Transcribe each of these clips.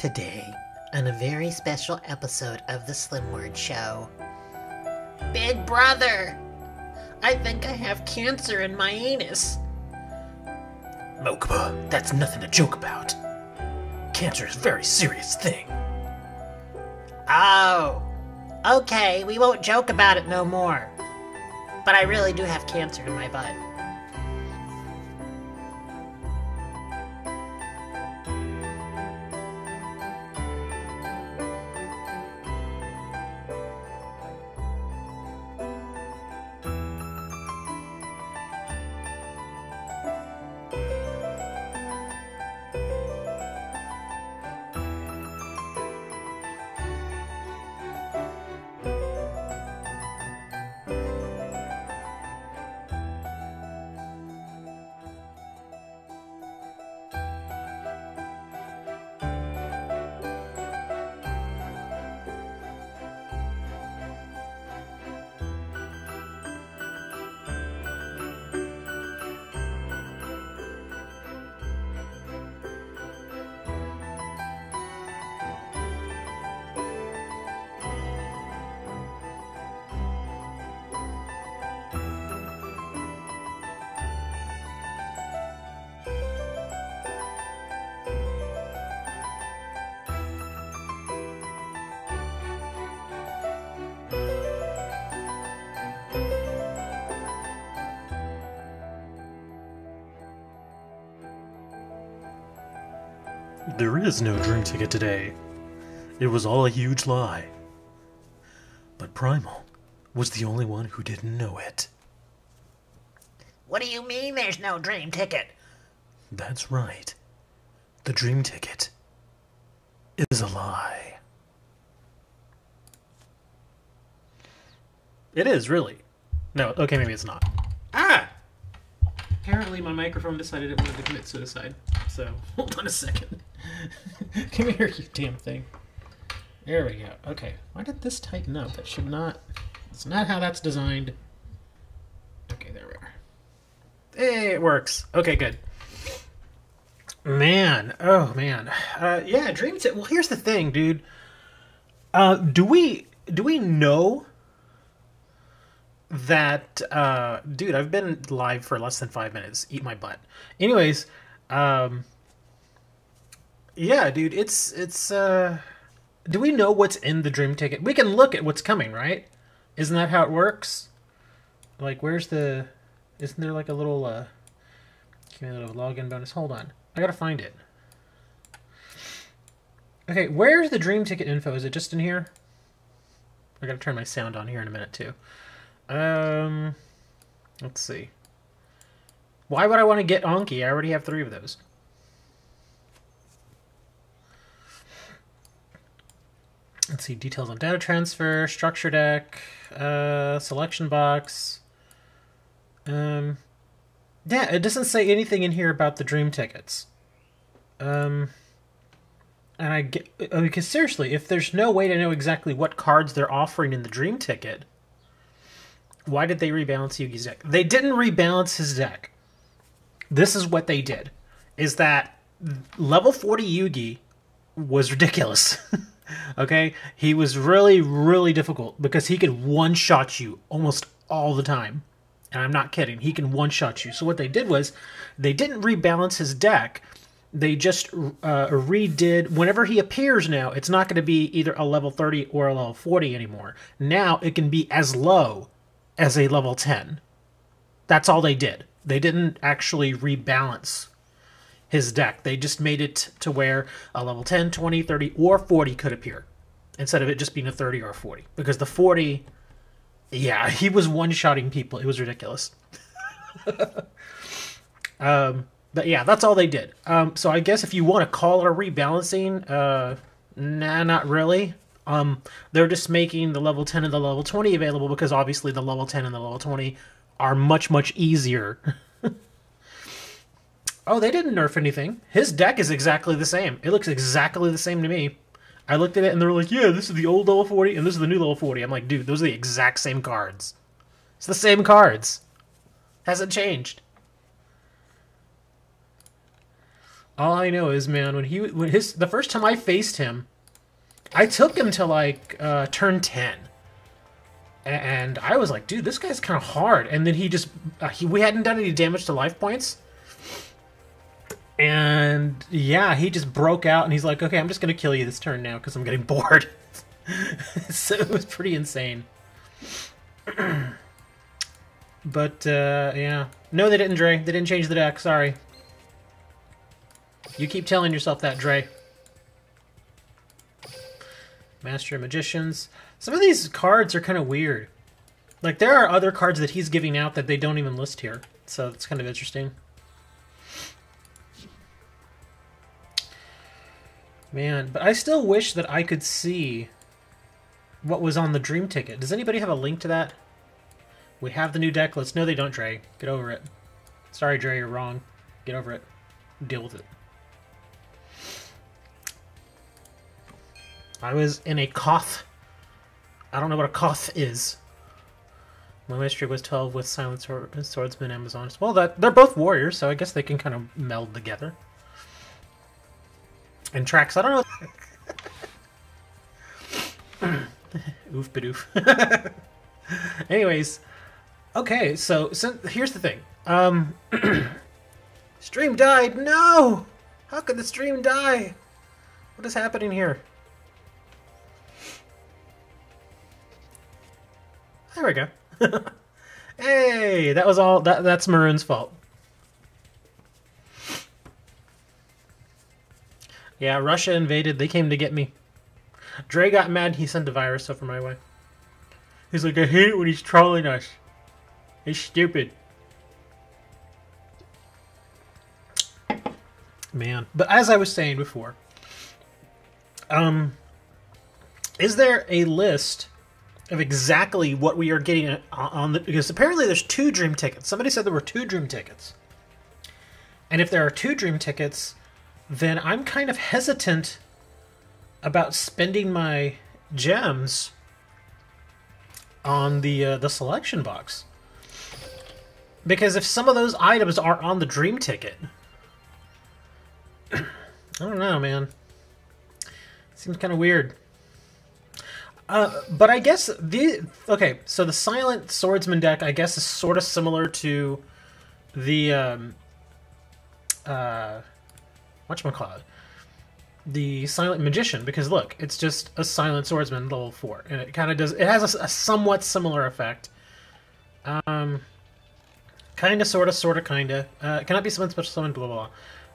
Today, on a very special episode of the Slim Word Show. Big brother! I think I have cancer in my anus. Mokuba, that's nothing to joke about. Cancer is a very serious thing. Oh, okay, we won't joke about it no more. But I really do have cancer in my butt. There is no dream ticket today. It was all a huge lie. But Primal was the only one who didn't know it. What do you mean there's no dream ticket? That's right. The dream ticket is a lie. It is, really. No, okay, maybe it's not. Ah! Apparently my microphone decided it wanted to commit suicide. So, hold on a second. Come here, you damn thing. There we go. Okay. Why did this tighten up? That should not... That's not how that's designed. Okay, there we are. Hey, it works. Okay, good. Man. Oh, man. Yeah, Dream Ticket. Well, here's the thing, dude. Do we know that... dude, I've been live for less than 5 minutes. Eat my butt. Anyways, yeah, dude, it's do we know what's in the dream ticket? We can look at what's coming, right? Isn't that how it works? Like, where's the... Isn't there like a little, give me a little login bonus. Hold on. I gotta find it. Okay, where's the dream ticket info? Is it just in here? I gotta turn my sound on here in a minute, too. Let's see. Why would I want to get Anki? I already have 3 of those. Let's see, details on data transfer, structure deck, selection box. Yeah, it doesn't say anything in here about the dream tickets. And I get, because seriously, if there's no way to know exactly what cards they're offering in the dream ticket, why did they rebalance Yugi's deck? They didn't rebalance his deck. This is what they did, is that level 40 Yugi was ridiculous. Okay? He was really, really difficult because he could one-shot you almost all the time. And I'm not kidding. He can one-shot you. So what they did was, they didn't rebalance his deck. They just redid... Whenever he appears now, it's not going to be either a level 30 or a level 40 anymore. Now it can be as low as a level 10. That's all they did. They didn't actually rebalance his deck. They just made it to where a level 10, 20, 30, or 40 could appear, instead of it just being a 30 or a 40. Because the 40, yeah, he was one-shotting people. It was ridiculous. But yeah, that's all they did. So I guess if you want to call it a rebalancing, nah, not really. They're just making the level 10 and the level 20 available because obviously the level 10 and the level 20 are much, much easier. Oh, they didn't nerf anything. His deck is exactly the same. It looks exactly the same to me. I looked at it and they were like, yeah, this is the old level 40 and this is the new level 40. I'm like, dude, those are the exact same cards. It's the same cards. Hasn't changed. All I know is, man, the first time I faced him, I took him to like turn 10. And I was like, dude, this guy's kind of hard. And then he just, we hadn't done any damage to life points. And yeah, he just broke out and he's like, okay, I'm just going to kill you this turn now because I'm getting bored. So it was pretty insane. But yeah. No, they didn't, Dre. They didn't change the deck. Sorry. You keep telling yourself that, Dre. Master of Magicians. Some of these cards are kind of weird. Like, there are other cards that he's giving out that they don't even list here. So it's kind of interesting. Man, but I still wish that I could see what was on the Dream Ticket. Does anybody have a link to that? We have the new deck lists. No, they don't, Dre. Get over it. Sorry, Dre, you're wrong. Get over it. Deal with it. I was in a Koth. I don't know what a Koth is. My mastery was 12 with Silent Swordsman Amazons. Well, they're both warriors, so I guess they can kind of meld together. And tracks, I don't know. Oof badoof. Anyways, okay, so here's the thing. Stream died. No! How could the stream die? What is happening here? There we go. Hey, that was all. That's Maroon's fault. Yeah, Russia invaded. They came to get me. Dre got mad. He sent a virus over my way. He's like, I hate it when he's trolling us. He's stupid. Man. But as I was saying before, is there a list of exactly what we are getting on the... Because apparently there's 2 Dream Tickets. Somebody said there were 2 Dream Tickets. And if there are 2 Dream Tickets, then I'm kind of hesitant about spending my gems on the selection box. Because if some of those items are on the Dream Ticket... I don't know, man. Seems kind of weird. But I guess okay, so the Silent Swordsman deck, I guess, is sort of similar to the whatchamacallit? The Silent Magician, because look, it's just a Silent Swordsman level 4, and it kind of does. It has a somewhat similar effect. Kind of, sort of, kind of. Cannot be summoned, special summoned, blah blah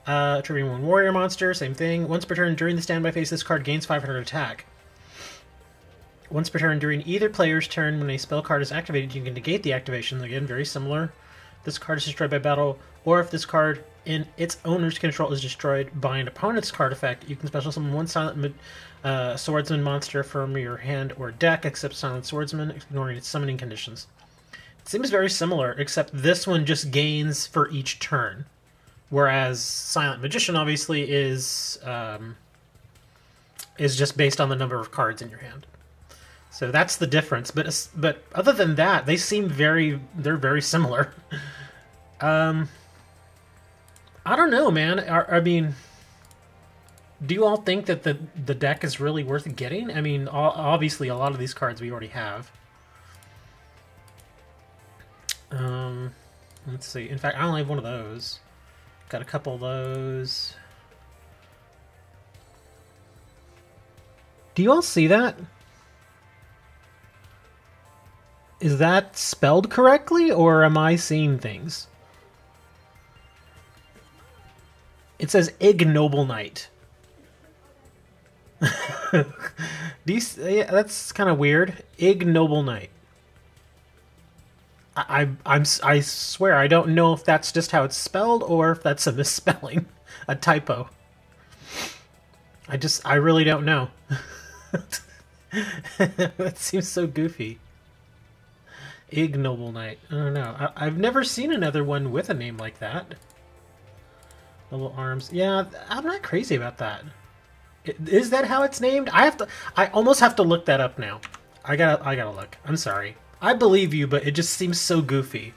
blah. Triggering 1 warrior monster, same thing. Once per turn during the standby phase, this card gains 500 attack. Once per turn during either player's turn, when a spell card is activated, you can negate the activation. Again, very similar. This card is destroyed by battle, or if this card in its owner's control is destroyed by an opponent's card effect, you can special summon 1 Silent Swordsman monster from your hand or deck, except Silent Swordsman, ignoring its summoning conditions. It seems very similar, except this one just gains for each turn, whereas Silent Magician obviously is just based on the number of cards in your hand. So that's the difference, but other than that, they seem they're very similar. I don't know, man. I mean, do you all think that the deck is really worth getting? I mean, obviously, a lot of these cards we already have. Let's see. In fact, I only have one of those. Got a couple of those. Do you all see that? Is that spelled correctly, or am I seeing things? It says Ignoble Knight. Yeah, that's kind of weird. Ignoble Knight. I swear I don't know if that's just how it's spelled or if that's a misspelling, a typo. I really don't know. That seems so goofy. Ignoble Knight. I don't know. I've never seen another one with a name like that. Little arms. Yeah, I'm not crazy about that. Is that how it's named? I almost have to look that up now. I gotta look. I'm sorry. I believe you, but it just seems so goofy.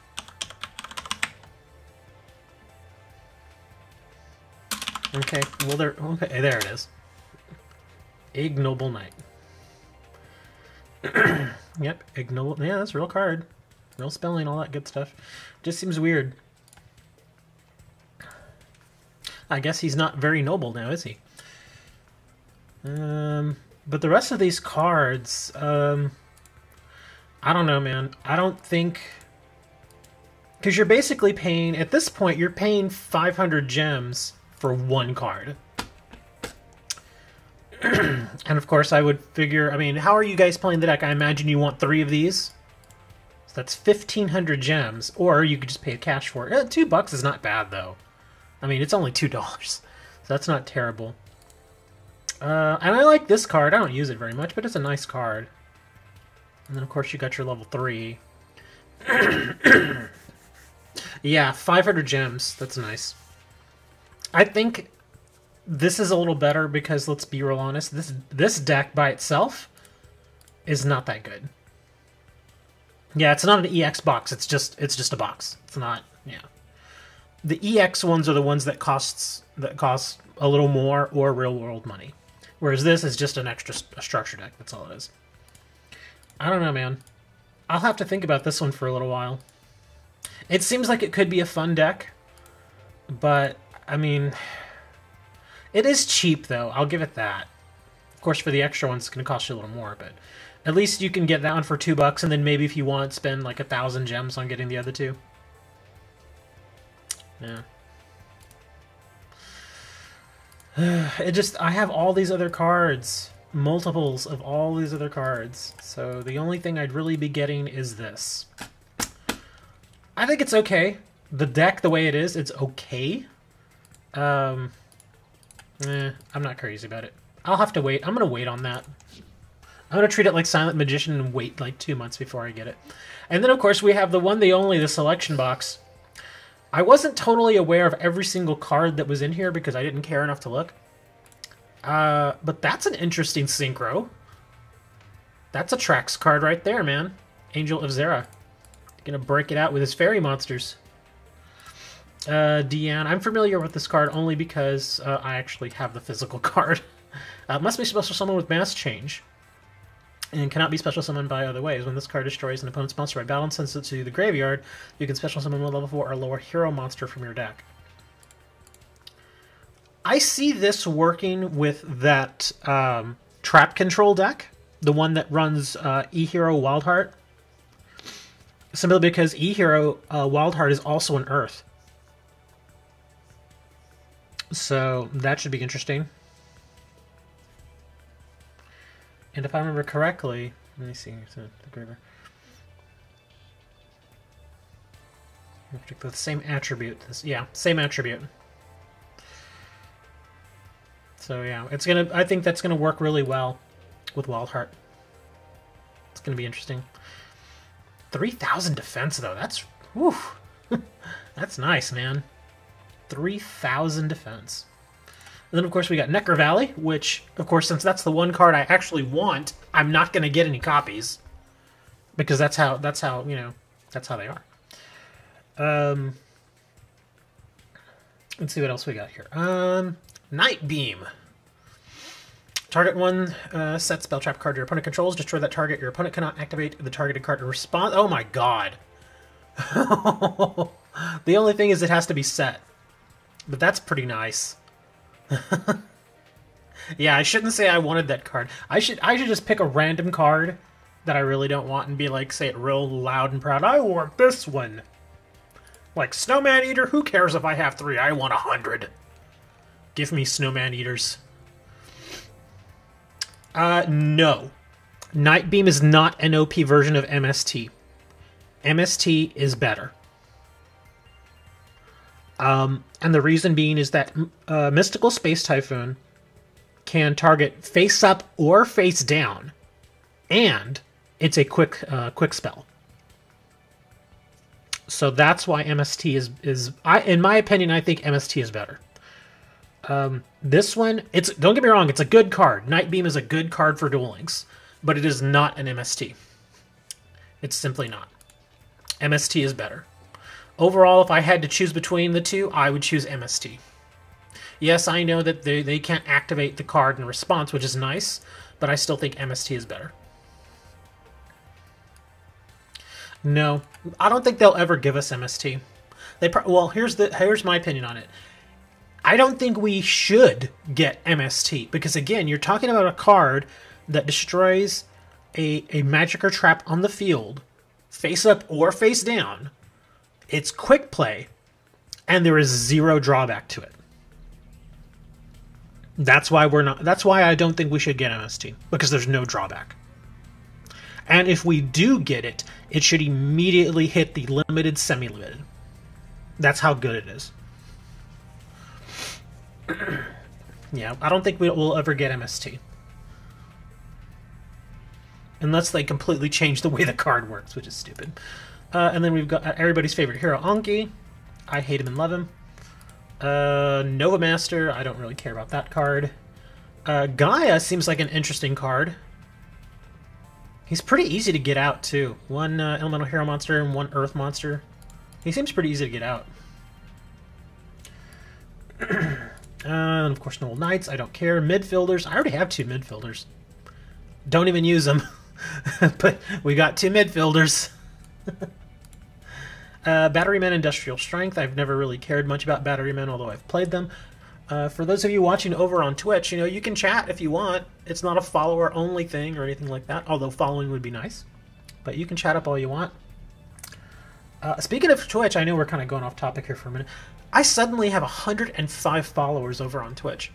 Okay, well okay, there it is. Ignoble Knight. Yep, ignoble. Yeah, that's a real card. Real spelling, all that good stuff. Just seems weird. I guess he's not very noble now, is he? But the rest of these cards, I don't know, man. I don't think... Because you're basically paying... At this point, you're paying 500 gems for one card. And of course, I would figure... I mean, how are you guys playing the deck? I imagine you want 3 of these. So that's 1,500 gems. Or you could just pay cash for it. $2 is not bad, though. I mean, it's only $2. So that's not terrible. And I like this card. I don't use it very much, but it's a nice card. And then, of course, you got your level 3. Yeah, 500 gems. That's nice. I think this is a little better because, let's be real honest, this deck by itself is not that good. Yeah, it's not an EX box. It's just a box. It's not. Yeah, the EX ones are the ones that cost a little more or real world money, whereas this is just an extra structure deck. That's all it is. I don't know, man. I'll have to think about this one for a little while. It seems like it could be a fun deck, but I mean, it is cheap though. I'll give it that. Of course, for the extra ones, it's going to cost you a little more, but at least you can get that one for $2, and then maybe if you want, spend like 1,000 gems on getting the other 2. Yeah. I have all these other cards. Multiples of all these other cards. So the only thing I'd really be getting is this. I think it's okay. The deck, the way it is, it's okay. I'm not crazy about it. I'll have to wait. I'm going to wait on that. I'm going to treat it like Silent Magician and wait like 2 months before I get it. And then, of course, we have the one, the only, the selection box. I wasn't totally aware of every single card that was in here because I didn't care enough to look. But that's an interesting synchro. That's a Trax card right there, man. Angel of Zera. Gonna break it out with his fairy monsters. Deanne. I'm familiar with this card only because I actually have the physical card. Must be special summon with mass change. And cannot be special summoned by other ways. When this card destroys an opponent's monster by battle and sends it to the graveyard, you can special summon one level 4 or lower hero monster from your deck. I see this working with that trap control deck, the one that runs E-Hero Wildheart. Simply because E-Hero Wildheart is also an Earth. So that should be interesting. And if I remember correctly, let me see, the graveyard. The same attribute. Yeah, same attribute. So yeah, it's gonna. I think that's gonna work really well with Wildheart. It's gonna be interesting. 3,000 defense though. That's whew. That's nice, man. 3,000 defense. And then of course we got Necro Valley, which of course since that's the one card I actually want, I'm not gonna get any copies because that's how you know that's how they are. Let's see what else we got here. Night Beam. Target one set spell trap card your opponent controls. Destroy that target. Your opponent cannot activate the targeted card in response. Oh my god. The only thing is it has to be set. But that's pretty nice. Yeah, I shouldn't say I wanted that card. I should just pick a random card that I really don't want and be like, say it real loud and proud. I want this one. Like Snowman Eater, who cares if I have 3? I want 100. Give me Snowman Eaters. No. Night Beam is not an OP version of MST. MST is better. And the reason being is that Mystical Space Typhoon can target face up or face down, and it's a quick spell. So that's why MST is in my opinion, I think MST is better. This one, don't get me wrong, it's a good card. Night Beam is a good card for Duel Links, but it is not an MST. It's simply not. MST is better. Overall, if I had to choose between the two, I would choose MST. Yes, I know that they can't activate the card in response, which is nice, but I still think MST is better. No, I don't think they'll ever give us MST. Well, here's my opinion on it. I don't think we should get MST because again, you're talking about a card that destroys a magic or trap on the field, face up or face down. It's quick play, and there is zero drawback to it. That's why I don't think we should get MST because there's no drawback. And if we do get it, it should immediately hit the limited, semi-limited. That's how good it is. Yeah, I don't think we'll ever get MST. Unless they completely change the way the card works, which is stupid. And then we've got everybody's favorite hero, Anki. I hate him and love him. Nova Master, I don't really care about that card. Gaia seems like an interesting card. He's pretty easy to get out, too. One elemental hero monster and one earth monster. He seems pretty easy to get out. And of course, Noble Knights, I don't care. Midfielders, I already have 2 midfielders. Don't even use them. But we got 2 midfielders. Batterymen, Industrial Strength. I've never really cared much about Batterymen, although I've played them. For those of you watching over on Twitch, you can chat if you want. It's not a follower-only thing or anything like that, although following would be nice. But you can chat up all you want. Speaking of Twitch, I know we're kind of going off topic here for a minute. I suddenly have 105 followers over on Twitch.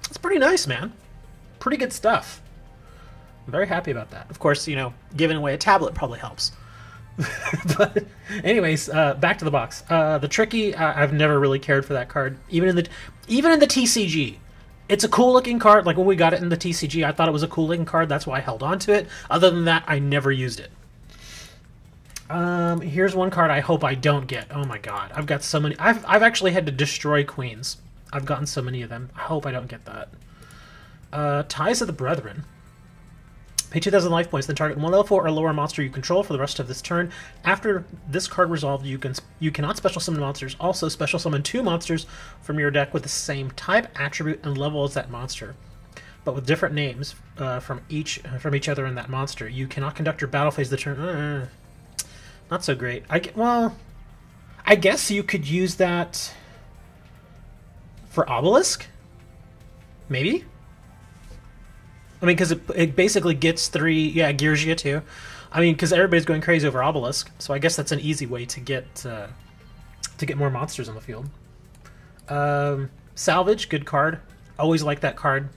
It's pretty nice, man. Pretty good stuff. I'm very happy about that. Of course, giving away a tablet probably helps. But anyways, back to the box. The Tricky, I've never really cared for that card. Even in the TCG, it's a cool looking card. Like when we got it in the TCG, I thought it was a cool looking card. That's why I held on to it. Other than that, I never used it. Here's one card I hope I don't get. Oh my god, I've got so many. I've actually had to destroy queens. I've gotten so many of them. I hope I don't get that. Ties of the Brethren. Pay 2,000 life points, then target 1 level 4 or lower monster you control for the rest of this turn. After this card resolved, you cannot special summon monsters. Also, special summon 2 monsters from your deck with the same type, attribute, and level as that monster, but with different names from each other in that monster. You cannot conduct your battle phase of the turn. Not so great. I guess you could use that for Obelisk? Maybe? I mean, because it basically gets 3... Yeah, Yugioh too. I mean, because everybody's going crazy over Obelisk, so I guess that's an easy way to get more monsters on the field. Salvage, good card. Always like that card.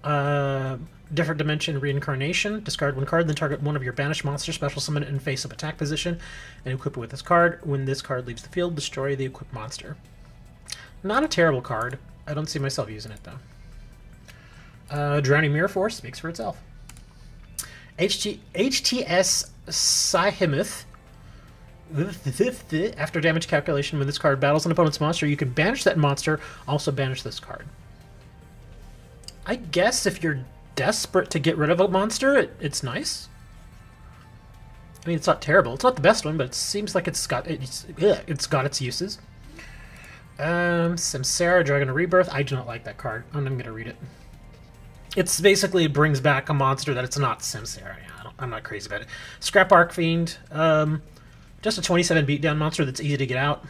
Different Dimension, Reincarnation. Discard 1 card, then target 1 of your banished monsters, special summon it in face-up attack position, and equip it with this card. When this card leaves the field, destroy the equipped monster. Not a terrible card. I don't see myself using it, though. Drowning Mirror Force speaks for itself. HTS Psyhemoth. After damage calculation, when this card battles an opponent's monster, you can banish that monster, also banish this card. I guess if you're desperate to get rid of a monster, it's nice. I mean, it's not terrible. It's not the best one, but it seems like it's got its uses. Samsara, Dragon of Rebirth. I do not like that card. I'm going to read it. It's basically, it brings back a monster that it's not Samsara. Yeah, I'm not crazy about it. Scrap Arcfiend. Just a 27 beatdown monster that's easy to get out.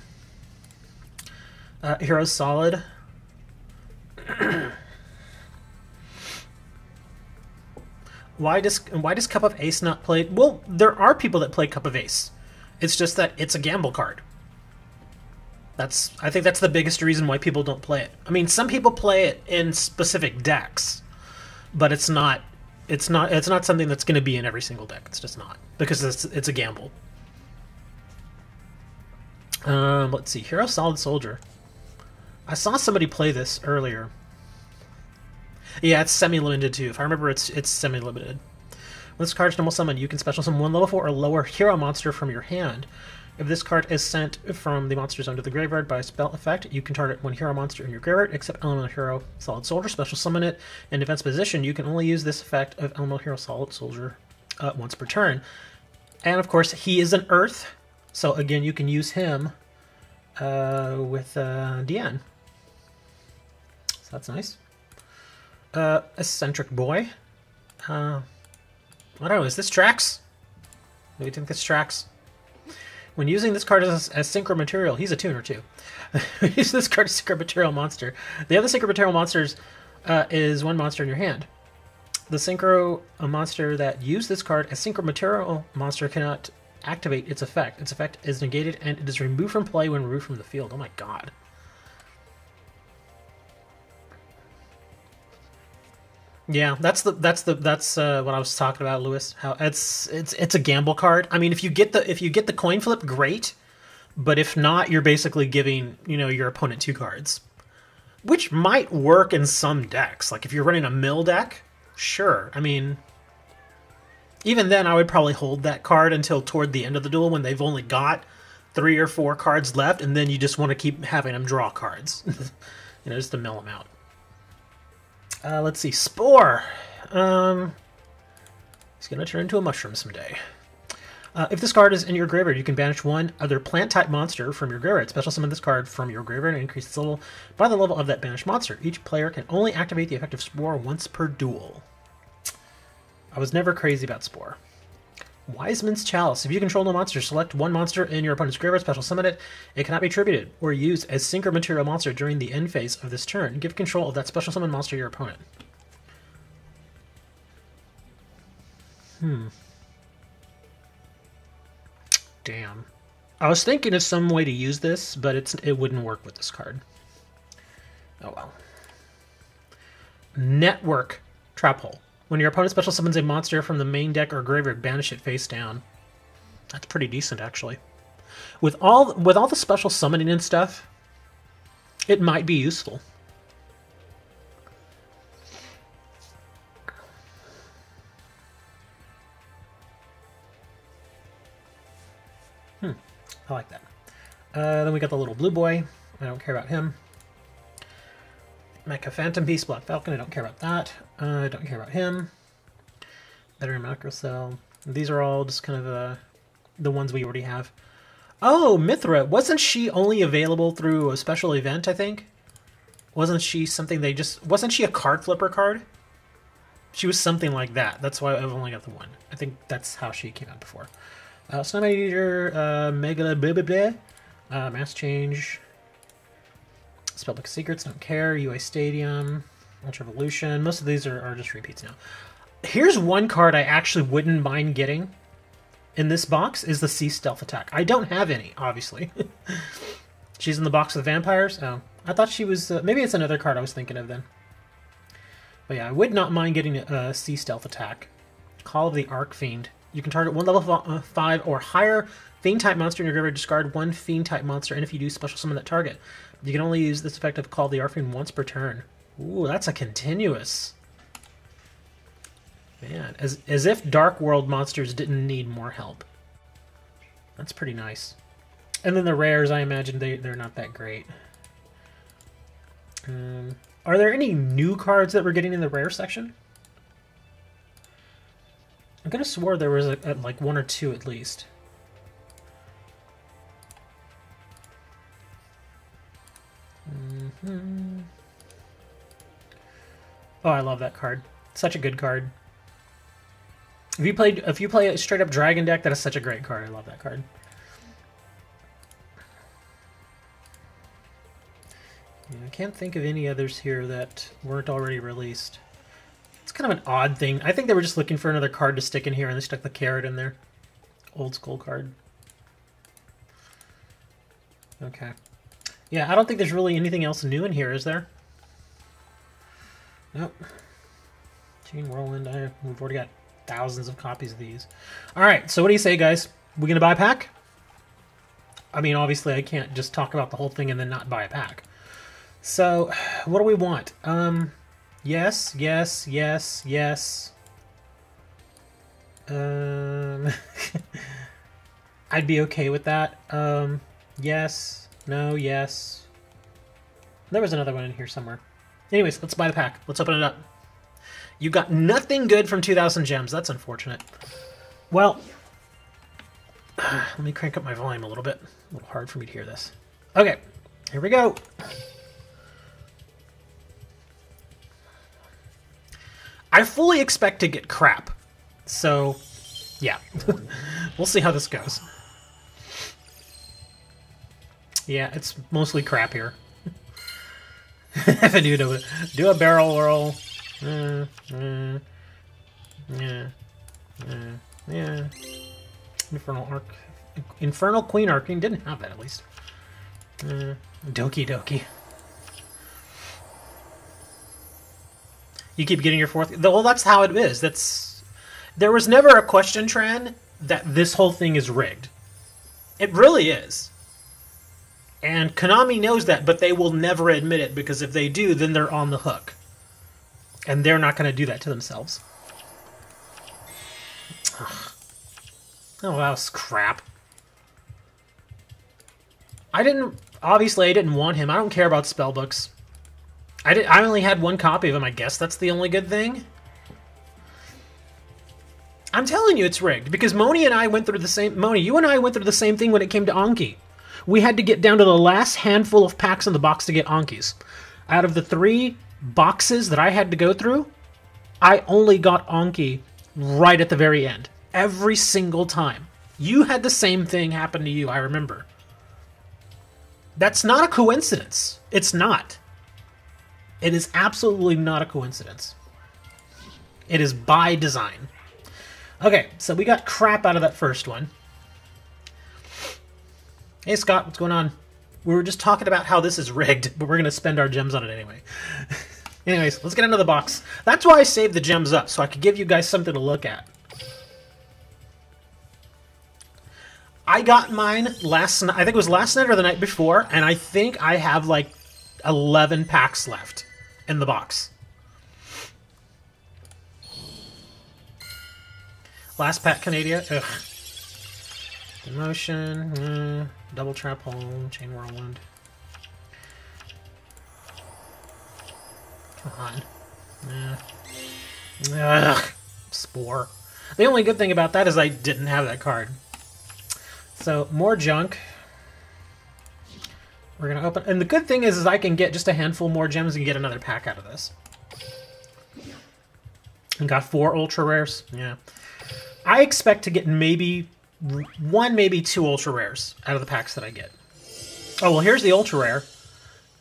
Heroes Solid. Why does Cup of Ace not play? Well, there are people that play Cup of Ace. It's just that it's a gamble card. I think that's the biggest reason why people don't play it. I mean, some people play it in specific decks, but it's not something that's going to be in every single deck. It's just not, because it's a gamble. Let's see. Hero Solid Soldier. I saw somebody play this earlier. Yeah, it's semi-limited too. If I remember, it's semi-limited. When this card's normal summon, you can special summon 1 level 4 or lower hero monster from your hand. If this card is sent from the monster zone to the graveyard by a spell effect, you can target 1 hero monster in your graveyard, except Elemental Hero Solid Soldier, special summon it. In defense position, you can only use this effect of Elemental Hero Solid Soldier once per turn. And of course, he is an Earth, so again, you can use him with Deanne. So that's nice. Eccentric boy. I don't know, is this Trax? Do you think this Trax? When using this card as synchro material, he's a tuner too. Use this card as synchro material monster. The other synchro material monsters is one monster in your hand. The synchro monster that used this card as synchro material monster cannot activate its effect. Its effect is negated and it is removed from play when removed from the field. Oh my god. Yeah, that's what I was talking about, Lewis. How it's a gamble card. I mean, if you get the coin flip, great, but if not, you're basically giving, you know, your opponent 2 cards, which might work in some decks. Like if you're running a mill deck, sure. I mean, even then, I would probably hold that card until toward the end of the duel when they've only got 3 or 4 cards left, and then you just want to keep having them draw cards, you know, just to mill them out. Let's see, Spore. He's going to turn into a mushroom someday. If this card is in your graveyard, you can banish one other plant-type monster from your graveyard. Special summon this card from your graveyard and increase its level by the level of that banished monster. Each player can only activate the effect of Spore once per duel. I was never crazy about Spore. Wiseman's Chalice. If you control no monster, select one monster in your opponent's graveyard, special summon it. It cannot be tributed or used as synchro material monster during the end phase of this turn. Give control of that special summon monster to your opponent. Damn. I was thinking of some way to use this, but it wouldn't work with this card. Oh well. Network Trap Hole. When your opponent special summons a monster from the main deck or graveyard, banish it face down. That's pretty decent, actually. With all the special summoning and stuff, it might be useful. I like that. Then we got the little blue boy. I don't care about him. Mecha Phantom Beast, Black Falcon, I don't care about that. I don't care about him. Better Macro Cell. These are all just kind of the ones we already have. Oh, Mithra! Wasn't she only available through a special event, I think? Wasn't she something they just... Wasn't she a card flipper card? She was something like that. That's why I've only got the one. I think that's how she came out before. Snowman Eater, Megala blah blah blah. Mass Change. Spellbook Secrets, don't care. UA Stadium, Ultra Evolution. Most of these are just repeats now. Here's one card I actually wouldn't mind getting in this box is the Sea Stealth Attack. I don't have any, obviously. She's in the box with the vampires? Oh, I thought she was... maybe it's another card I was thinking of then. But yeah, I would not mind getting a Sea Stealth Attack. Call of the Archfiend. You can target one level 5 or higher Fiend-type monster in your graveyard, discard one Fiend-type monster, and if you do, special summon that target. You can only use this effect of Call of the Archfiend once per turn. Ooh, that's a continuous. Man, as if Dark World monsters didn't need more help. That's pretty nice. And then the rares, I imagine they're not that great. Are there any new cards that we're getting in the rare section? I could have swore there was like 1 or 2 at least. Oh, I love that card. Such a good card. If you play a straight up dragon deck, that is such a great card. I love that card. Yeah, I can't think of any others here that weren't already released. It's kind of an odd thing. I think they were just looking for another card to stick in here, and they stuck the carrot in there. Old school card. Okay. Yeah, I don't think there's really anything else new in here, is there? Nope. Chain Whirlwind, we've already got thousands of copies of these. Alright, so what do you say, guys? We gonna buy a pack? I mean, obviously I can't just talk about the whole thing and then not buy a pack. So, what do we want? Yes, yes, yes, yes. I'd be okay with that. Yes, no, yes. There was another one in here somewhere. Anyways, let's buy the pack. Let's open it up. You got nothing good from 2,000 gems. That's unfortunate. Well, let me crank up my volume a little bit. A little hard for me to hear this. Okay, here we go. I fully expect to get crap. So, yeah. We'll see how this goes. Yeah, it's mostly crap here. If I do a barrel roll. Yeah. Infernal Queen Arcane didn't have that, at least. Doki Doki. You keep getting your fourth. Well, that's how it is. There was never a question, Tran, that this whole thing is rigged. It really is. And Konami knows that, but they will never admit it, because if they do, then they're on the hook. And they're not going to do that to themselves. Ugh. Oh, that was crap. Obviously, I didn't want him. I don't care about spellbooks. I only had one copy of him, I guess that's the only good thing. I'm telling you it's rigged, because Moni and I went through the same... Moni, you and I went through the same thing when it came to Anki. We had to get down to the last handful of packs in the box to get Ankis. Out of the 3 boxes that I had to go through, I only got Anki right at the very end. Every single time. You had the same thing happen to you, I remember. That's not a coincidence. It's not. It is absolutely not a coincidence. It is by design. Okay, so we got crap out of that first one. Hey, Scott, what's going on? We were just talking about how this is rigged, but we're going to spend our gems on it anyway. Anyways, let's get into the box. That's why I saved the gems up, so I could give you guys something to look at. I got mine last night. I think it was last night or the night before, and I think I have like 11 packs left in the box. Last pack, Canada. Ugh. Emotion. Double trap hole. Chain whirlwind. Come on. Ugh. Spore. The only good thing about that is I didn't have that card. So, more junk. We're going to open... And the good thing is I can get just a handful more gems and get another pack out of this. And got 4 ultra rares. Yeah. I expect to get maybe 1, maybe 2 ultra rares out of the packs that I get. Oh, well, here's the ultra rare.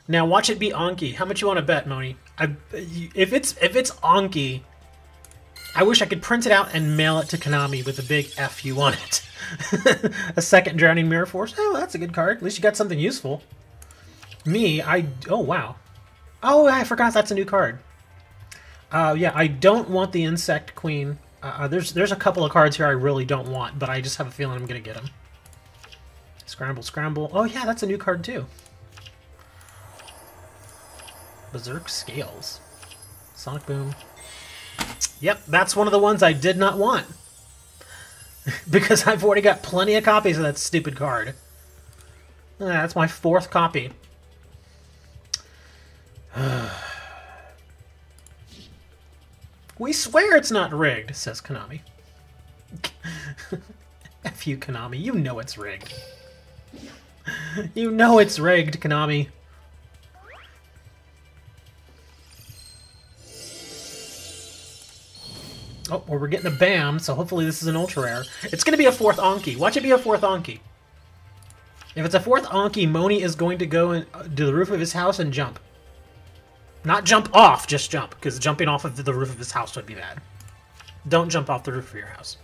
Now, watch it be Anki. How much you want to bet, Moni? If it's Anki, I wish I could print it out and mail it to Konami with a big F you on it. A second Drowning Mirror Force. Oh, that's a good card. At least you got something useful. Oh, wow. Oh, I forgot that's a new card. Yeah, I don't want the Insect Queen. There's a couple of cards here I really don't want, but I just have a feeling I'm going to get them. Scramble, Scramble. Oh, yeah, that's a new card, too. Berserk Scales. Sonic Boom. Yep, that's one of the ones I did not want. Because I've already got plenty of copies of that stupid card. That's my 4th copy. We swear it's not rigged, says Konami. F you, Konami. You know it's rigged. You know it's rigged, Konami. Oh, well, we're getting a BAM, so hopefully this is an ultra rare. It's going to be a 4th Anki. Watch it be a 4th Anki. If it's a 4th Anki, Moni is going to go to the roof of his house and jump. Not jump off, just jump, because jumping off of the roof of his house would be bad. Don't jump off the roof of your house.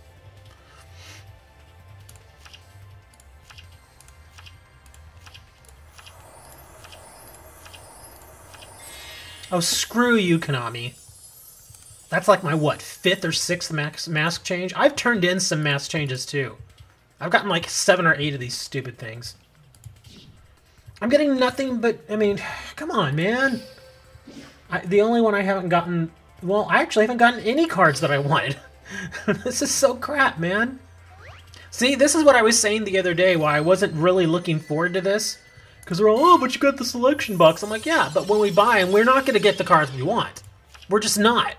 Oh, screw you, Konami. That's like my, what, 5th or 6th mask change? I've turned in some mask changes, too. I've gotten like 7 or 8 of these stupid things. I'm getting nothing but, I mean, come on, man. The only one I haven't gotten... Well, I actually haven't gotten any cards that I wanted. This is so crap, man. See, this is what I was saying the other day, why I wasn't really looking forward to this. Because they're all, oh, but you got the selection box. I'm like, yeah, but when we buy them, we're not going to get the cards we want. We're just not.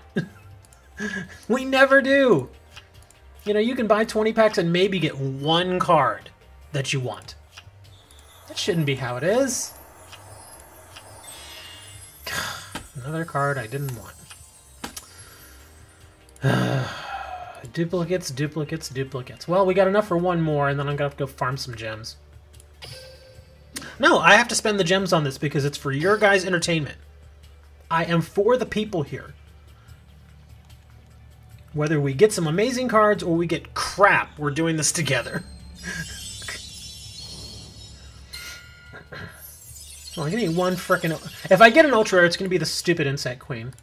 We never do. You know, you can buy 20 packs and maybe get 1 card that you want. That shouldn't be how it is. Another card I didn't want. Duplicates, duplicates, duplicates. Well, we got enough for one more, and then I'm gonna have to go farm some gems. No, I have to spend the gems on this because it's for your guys' entertainment. I am for the people here. Whether we get some amazing cards or we get crap, we're doing this together. Oh, I'm gonna need one frickin'... If I get an ultra rare, it's gonna be the stupid Insect Queen.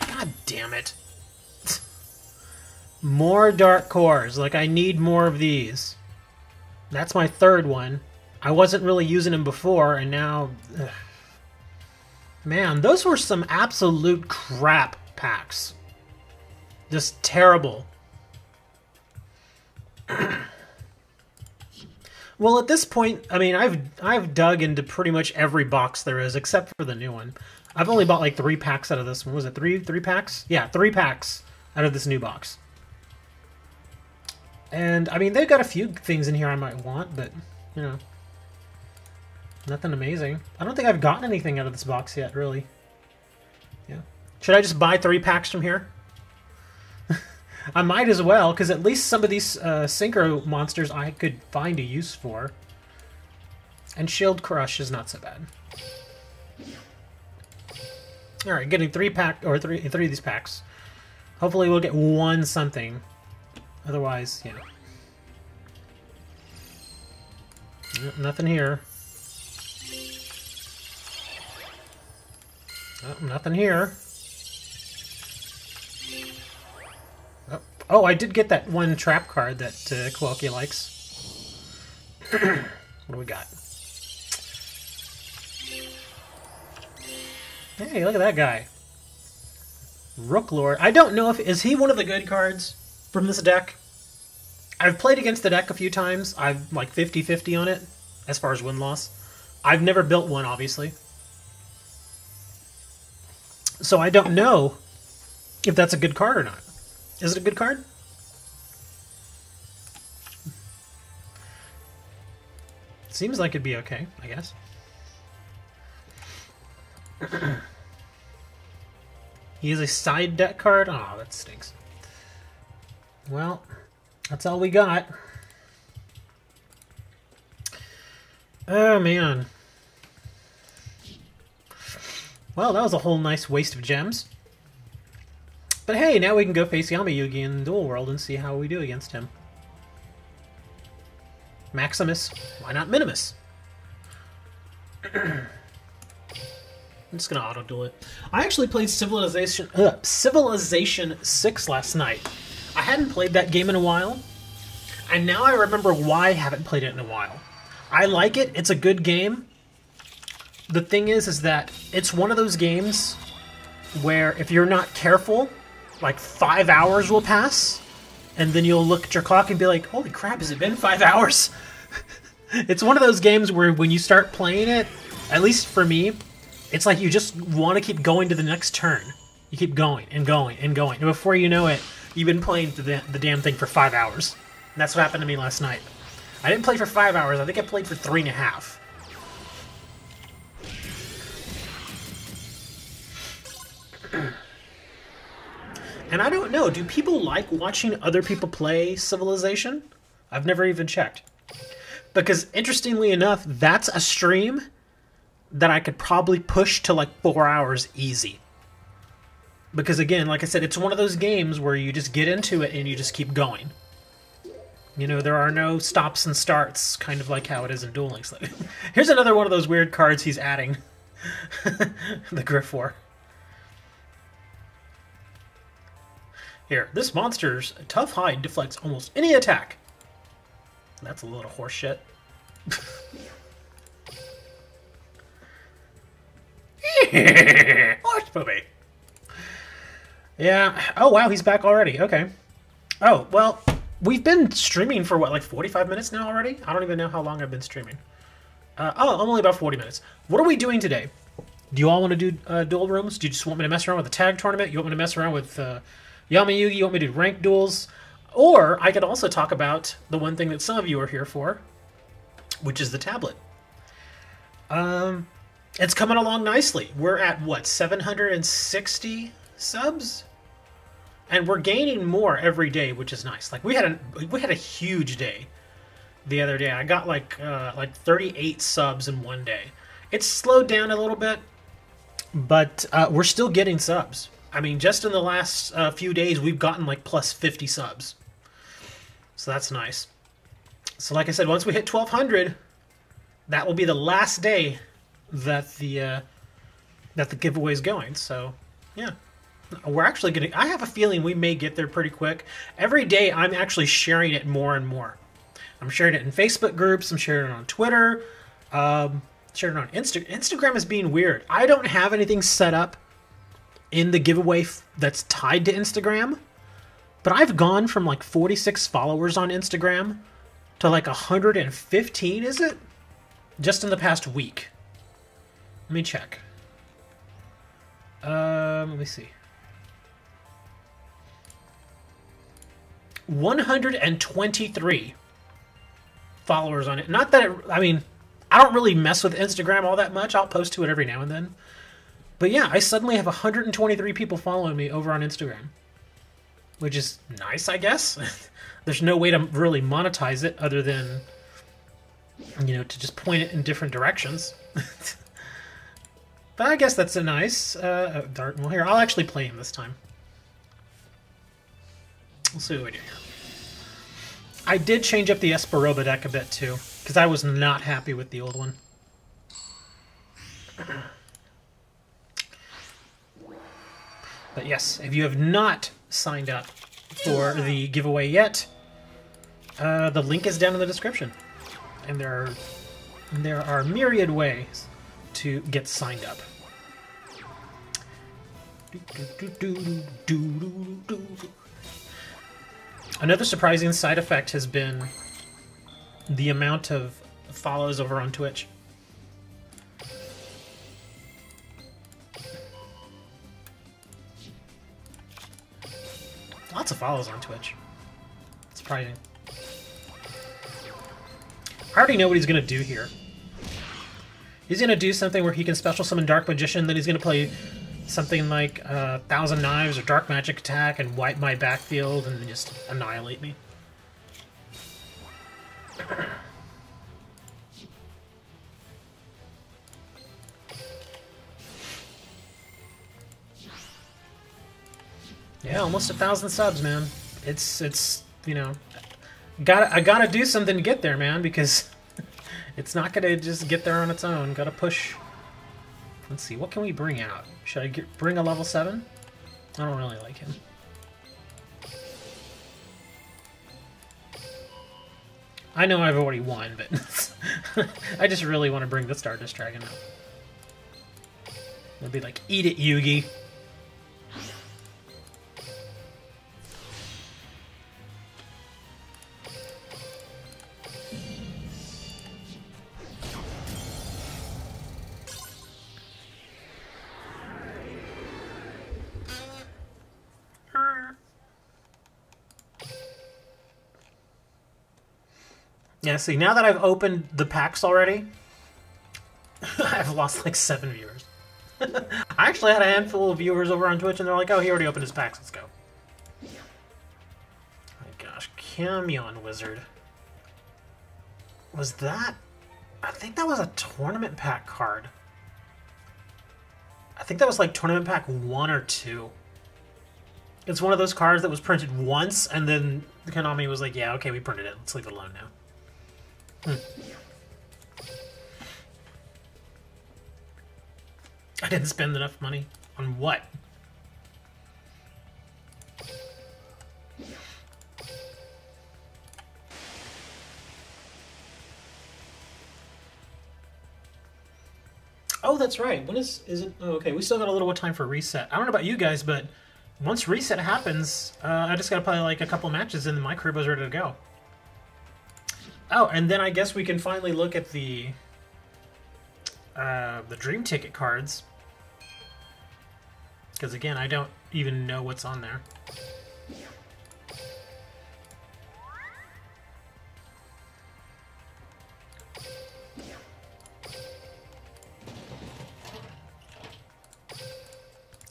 God damn it. More dark cores. Like, I need more of these. That's my third one. I wasn't really using them before, and now... Ugh. Man, those were some absolute crap packs. Just terrible. Well, at this point, I mean, I've dug into pretty much every box there is, except for the new one. I've only bought like 3 packs out of this one. Was it three packs? Yeah, 3 packs out of this new box. And, I mean, they've got a few things in here I might want, but, you know, nothing amazing. I don't think I've gotten anything out of this box yet, really. Yeah. Should I just buy 3 packs from here? I might as well, because at least some of these Synchro monsters I could find a use for. And Shield Crush is not so bad. Alright, getting 3 of these packs. Hopefully we'll get one something. Otherwise, yeah. Nope, nothing here. Oh, nothing here. Oh, I did get that one trap card that Kowalski likes. What do we got? Hey, look at that guy. Rooklord. I don't know if... Is he one of the good cards from this deck? I've played against the deck a few times. I've like 50-50 on it, as far as win-loss. I've never built one, obviously. So I don't know if that's a good card or not. Is it a good card? Seems like it'd be okay, I guess. He is a side deck card? Oh, that stinks. Well, that's all we got. Oh, man. Well, that was a whole nice waste of gems. But hey, now we can go face Yugi in Duel World and see how we do against him. Maximus. Why not Minimus? I'm just gonna auto-duel it. I actually played Civilization 6 last night. I hadn't played that game in a while, and now I remember why I haven't played it in a while. I like it. It's a good game. The thing is that it's one of those games where if you're not careful, like 5 hours will pass, and then you'll look at your clock and be like, holy crap, has it been 5 hours? It's one of those games where when you start playing it, at least for me, it's like you just want to keep going to the next turn. You keep going and going and going. And before you know it, you've been playing the damn thing for 5 hours. And that's what happened to me last night. I didn't play for 5 hours. I think I played for 3.5. And I don't know, do people like watching other people play Civilization? I've never even checked. Because, interestingly enough, that's a stream that I could probably push to like 4 hours easy. Because again, like I said, it's one of those games where you just get into it and you just keep going. You know, there are no stops and starts, kind of like how it is in Duel Links. Here's another one of those weird cards he's adding. The Griff-War. Here, this monster's tough hide deflects almost any attack. That's a little horse shit. Horse poopy. Yeah. Oh, wow, he's back already. Okay. Oh, well, we've been streaming for, what, like 45 minutes now already? I don't even know how long I've been streaming. Oh, I'm only about 40 minutes. What are we doing today? Do you all want to do duel rooms? Do you just want me to mess around with the tag tournament? You want me to mess around with Yama Yugi? You want me to do ranked duels? Or I could also talk about the one thing that some of you are here for, which is the tablet. It's coming along nicely. We're at, what, 760 subs? And we're gaining more every day, which is nice. Like, we had a huge day the other day. I got like 38 subs in one day. It's slowed down a little bit, but we're still getting subs. I mean, just in the last few days, we've gotten like plus 50 subs. So that's nice. So like I said, once we hit 1,200, that will be the last day that the giveaway is going. So, yeah. We're actually going to... I have a feeling we may get there pretty quick. Every day, I'm actually sharing it more and more. I'm sharing it in Facebook groups. I'm sharing it on Twitter. Sharing it on Instagram. Instagram is being weird. I don't have anything set up in the giveaway that's tied to Instagram. But I've gone from like 46 followers on Instagram to like 115, is it? Just in the past week. Let me check. Let me see. 123 followers on it. Not that I mean, I don't really mess with Instagram all that much. I'll post to it every now and then. But yeah, I suddenly have 123 people following me over on Instagram. Which is nice, I guess. There's no way to really monetize it other than, you know, to just point it in different directions. But I guess that's a nice dart. Well, here, I'll actually play him this time. We'll see what we do here. I did change up the Esperoba deck a bit, too, because I was not happy with the old one. But yes, if you have not signed up for the giveaway yet, the link is down in the description. And there are myriad ways to get signed up. Another surprising side effect has been the amount of follows over on Twitch. Lots of follows on Twitch. Surprising. I already know what he's going to do here. He's going to do something where he can special summon Dark Magician, then he's going to play something like 1,000 Knives or Dark Magic Attack and wipe my backfield and just annihilate me. Yeah, almost 1,000 subs, man. It's you know, I gotta do something to get there, man, because it's not gonna just get there on its own. Gotta push. Let's see, what can we bring out? Should I bring a level 7? I don't really like him. I know I've already won, but I just really want to bring the Stardust Dragon out. It'll be like, eat it, Yugi. Yeah, see, now that I've opened the packs already, I've lost like 7 viewers. I actually had a handful of viewers over on Twitch, and they're like, oh, he already opened his packs, let's go. Oh my gosh, Camion Wizard. Was that... I think that was a tournament pack card. I think that was like tournament pack 1 or 2. It's one of those cards that was printed once, and then Konami was like, yeah, okay, we printed it, let's leave it alone now. I didn't spend enough money. On what? Oh, that's right. When is it? Oh, okay, we still got a little time for reset. I don't know about you guys, but once reset happens, I just gotta play like a couple matches and then my crib was ready to go. Oh, and then I guess we can finally look at the Dream Ticket cards. Because again, I don't even know what's on there.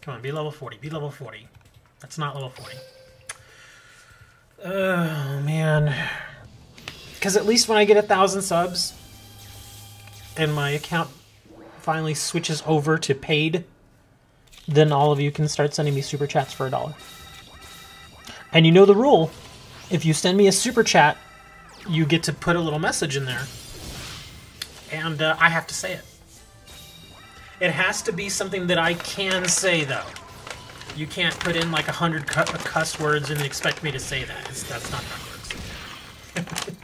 Come on, be level 40. Be level 40. That's not level 40. Oh, man. Because at least when I get 1,000 subs and my account finally switches over to paid, then all of you can start sending me super chats for $1. And you know the rule. If you send me a super chat, you get to put a little message in there. And I have to say it. It has to be something that I can say, though. You can't put in like 100 cuss words and expect me to say that. That's not how it works.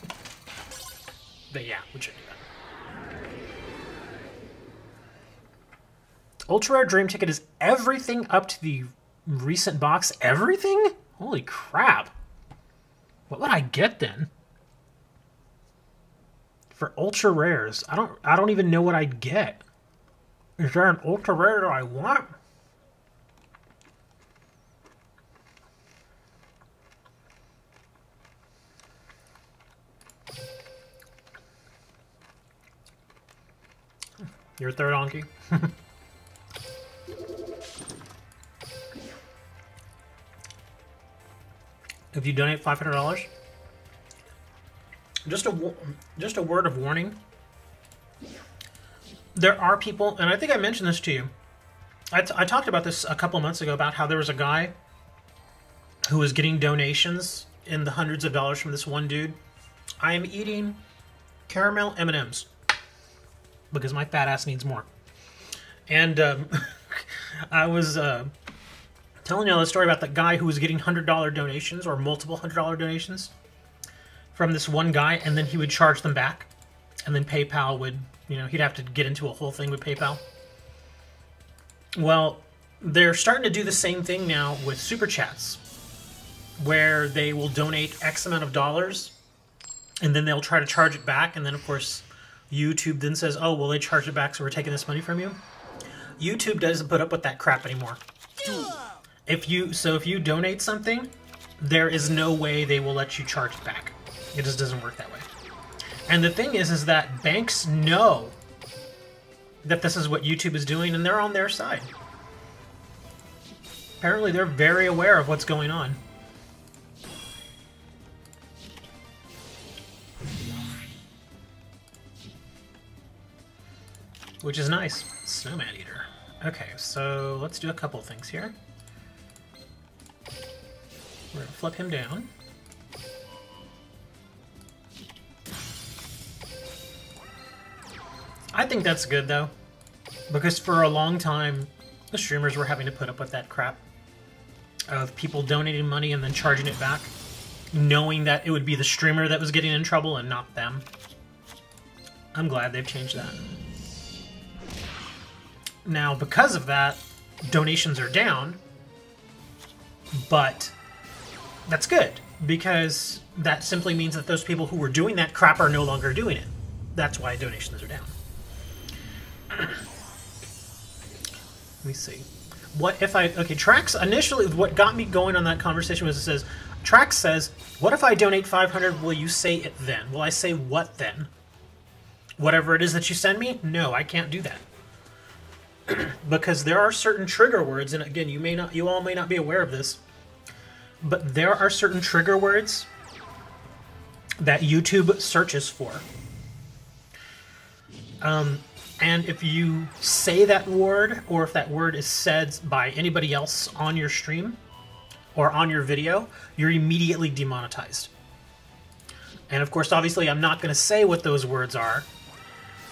But yeah, we should do that. Ultra Rare Dream Ticket is everything up to the recent box. Everything? Holy crap. What would I get then? For Ultra Rares? I don't even know what I'd get. Is there an Ultra Rare that I want? Your third donkey. If you donate $500, just a word of warning. There are people, and I think I mentioned this to you. I talked about this a couple months ago about how there was a guy who was getting donations in the hundreds of dollars from this one dude. I am eating caramel M&Ms because my fat ass needs more. And I was telling you all the story about that guy who was getting $100 donations or multiple $100 donations from this one guy, and then he would charge them back, and then PayPal would, you know, he'd have to get into a whole thing with PayPal. Well, they're starting to do the same thing now with Super Chats, where they will donate X amount of dollars, and then they'll try to charge it back, and then, of course, YouTube then says, oh, well, they charged it back, so we're taking this money from you. YouTube doesn't put up with that crap anymore. If you donate something, there is no way they will let you charge it back. It just doesn't work that way. And the thing is that banks know that this is what YouTube is doing, and they're on their side. Apparently, they're very aware of what's going on. Which is nice. Snowman Eater. Okay, so let's do a couple things here. We're going to flip him down. I think that's good, though. Because for a long time, the streamers were having to put up with that crap of people donating money and then charging it back, knowing that it would be the streamer that was getting in trouble and not them. I'm glad they've changed that. Now, because of that, donations are down, but that's good, because that simply means that those people who were doing that crap are no longer doing it. That's why donations are down. Let me see. What if I... Okay, Trax, initially, what got me going on that conversation was it says, Trax says, what if I donate 500, will you say it then? Will I say what then? Whatever it is that you send me? No, I can't do that. Because there are certain trigger words, and again, you all may not be aware of this, but there are certain trigger words that YouTube searches for. And if you say that word, or if that word is said by anybody else on your stream or on your video, you're immediately demonetized. And of course, obviously, I'm not going to say what those words are.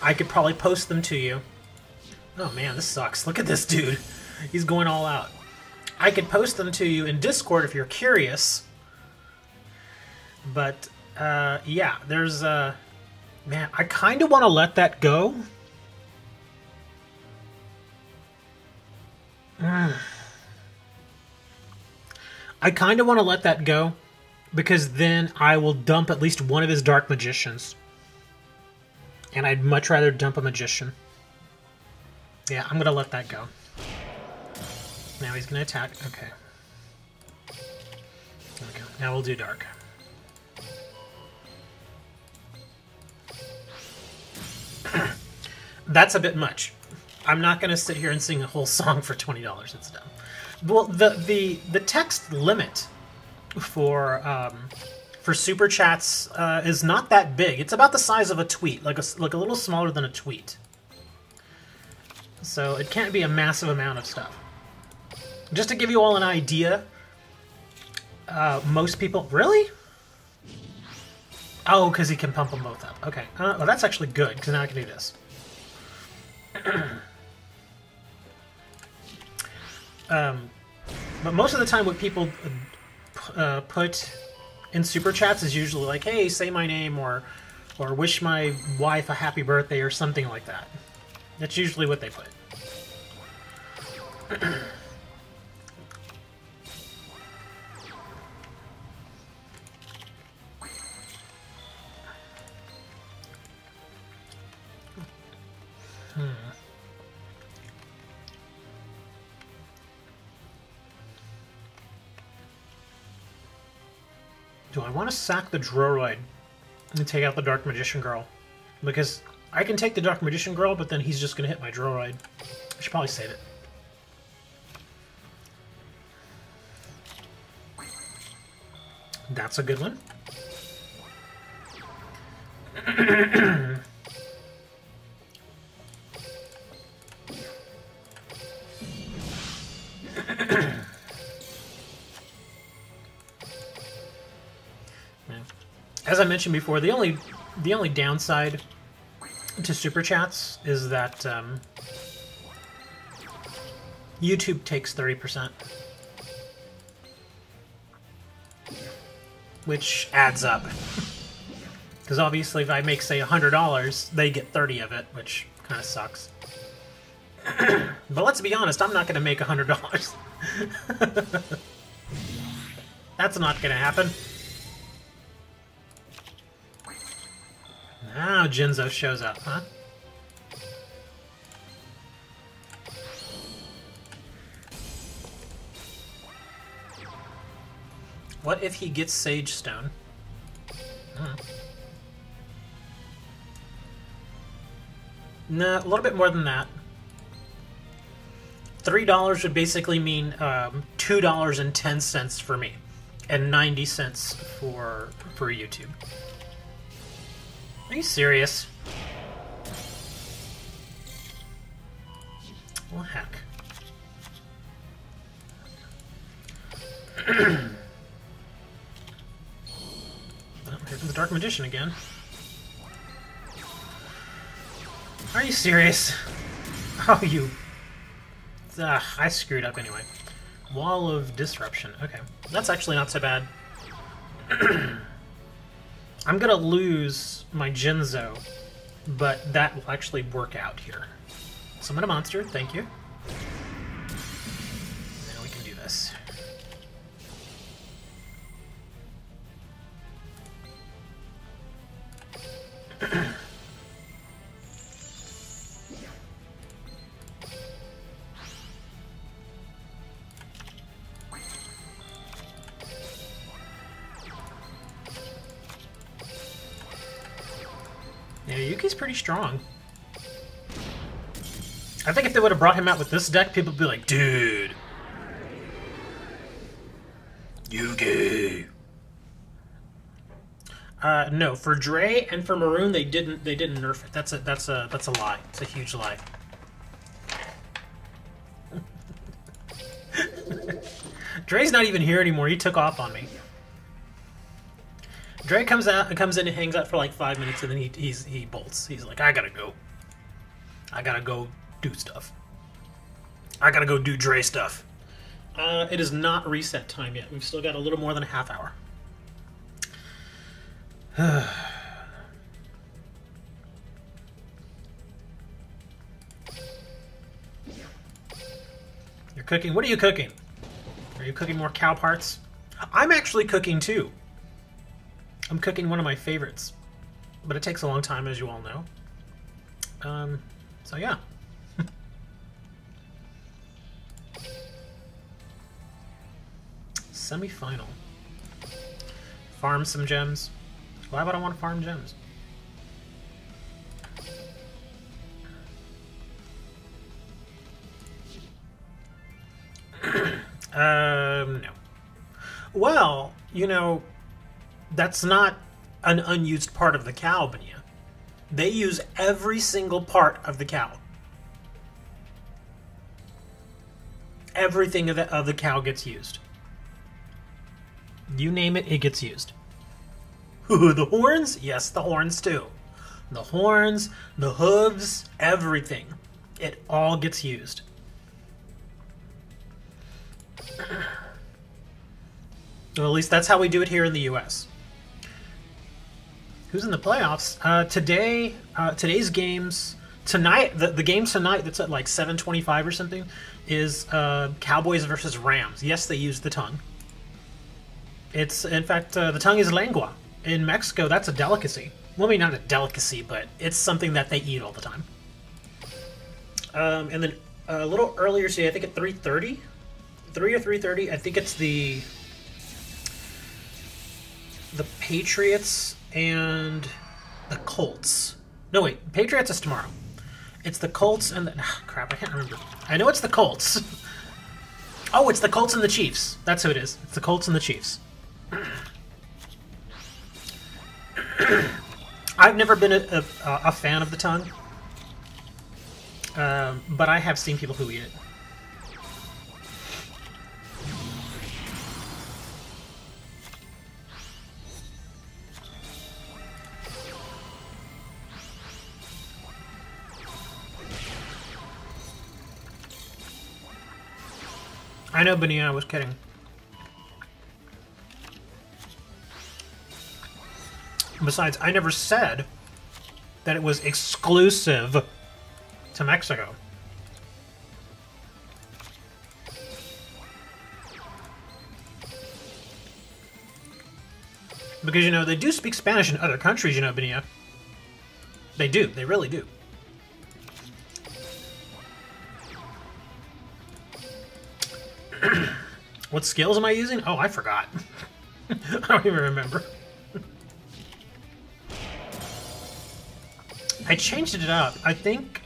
I could probably post them to you. Oh man, this sucks. Look at this dude. He's going all out. I could post them to you in Discord if you're curious. But, yeah, there's, man, I kind of want to let that go. I kind of want to let that go, because then I will dump at least one of his Dark Magicians. And I'd much rather dump a Magician. Yeah, I'm going to let that go. Now he's gonna attack. Okay. Okay. Now we'll do dark. That's a bit much. I'm not gonna sit here and sing a whole song for $20. It's dumb. Well, the text limit for super chats is not that big. It's about the size of a tweet, like a little smaller than a tweet. So it can't be a massive amount of stuff. Just to give you all an idea, most people... Really? Oh, because he can pump them both up. Okay. Well, that's actually good, because now I can do this. But most of the time what people put in super chats is usually like, hey, say my name, or wish my wife a happy birthday, or something like that. That's usually what they put. Do I want to sack the Droid and take out the Dark Magician Girl? Because I can take the Dark Magician Girl, but then he's just going to hit my Droid. I should probably save it. That's a good one. As I mentioned before, the only downside to super chats is that YouTube takes 30%, which adds up. Because obviously, if I make, say, $100, they get 30 of it, which kind of sucks. But let's be honest, I'm not going to make $100. That's not going to happen. Now Jinzo shows up, huh? What if he gets Sage Stone? No, a little bit more than that. $3 would basically mean $2.10 for me, and 90 cents for YouTube. Are you serious? Well, heck. Oh, here comes the Dark Magician again. Are you serious? Oh, you... Ugh, I screwed up anyway. Wall of Disruption. Okay. That's actually not so bad. I'm gonna lose my Jinzo, but that will actually work out here. Summon a monster, thank you. Now we can do this. Yeah, Yuki's pretty strong. I think if they would have brought him out with this deck, people would be like, dude. Yugi. No, for Dre and for Maroon, they didn't nerf it. That's a lie. It's a huge lie. Dre's not even here anymore. He took off on me. Dre comes in and hangs out for like 5 minutes, and then he bolts. He's like, I gotta go. I gotta go do stuff. I gotta go do Dre stuff. It is not reset time yet. We've still got a little more than a half hour. You're cooking? What are you cooking? Are you cooking more cow parts? I'm actually cooking too. I'm cooking one of my favorites, but it takes a long time, as you all know. So yeah. Semi-final. Farm some gems. Why would I want to farm gems? No. Well, you know, that's not an unused part of the cow, Benya. They use every single part of the cow. Everything of the cow gets used. You name it, it gets used. The horns? Yes, the horns too. The horns, the hooves, everything. It all gets used. Well, at least that's how we do it here in the US. Who's in the playoffs? Today's games tonight. The game tonight that's at like 7:25 or something is Cowboys versus Rams. Yes, they use the tongue. It's in fact the tongue is lengua in Mexico. That's a delicacy. Well, I mean not a delicacy, but it's something that they eat all the time. And then a little earlier today, I think at 3:30, 3 or 3:30. I think it's the Patriots and the Colts. No, wait. Patriots is tomorrow. It's the Colts and the... crap, I can't remember. I know it's the Colts. Oh, it's the Colts and the Chiefs. That's who it is. It's the Colts and the Chiefs. I've never been a fan of the tongue. But I have seen people who eat it. I know, Benny, I was kidding. Besides, I never said that it was exclusive to Mexico. Because, you know, they do speak Spanish in other countries, you know, Benia. They do. They really do. What skills am I using? Oh, I forgot. I don't even remember. I changed it up. I think,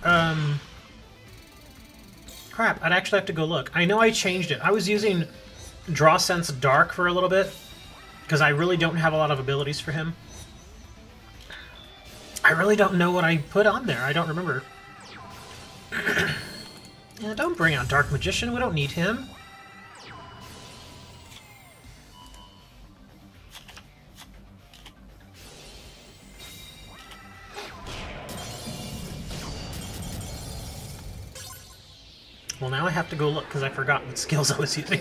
crap, I'd actually have to go look. I know I changed it. I was using Draw Sense Dark for a little bit, because I really don't have a lot of abilities for him. I really don't know what I put on there. I don't remember. Yeah, don't bring out Dark Magician. We don't need him. Well, now I have to go look because I forgot what skills I was using.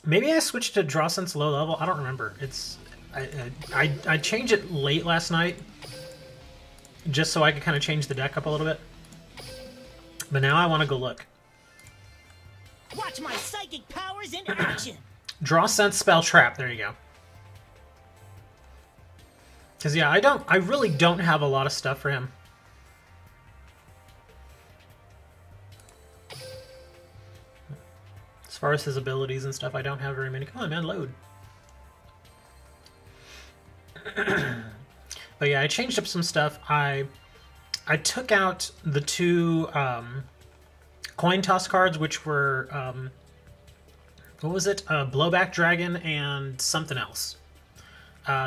Maybe I switched to Draw Sense low level. I don't remember. It's I changed it late last night just so I could kind of change the deck up a little bit. But now I want to go look. Watch my psychic powers in action. Draw Sense Spell Trap. There you go. Because yeah, I really don't have a lot of stuff for him. As far as his abilities and stuff, I don't have very many. Come on, man, load. But yeah, I changed up some stuff. I took out the two coin toss cards, which were what was it? Blowback Dragon and something else.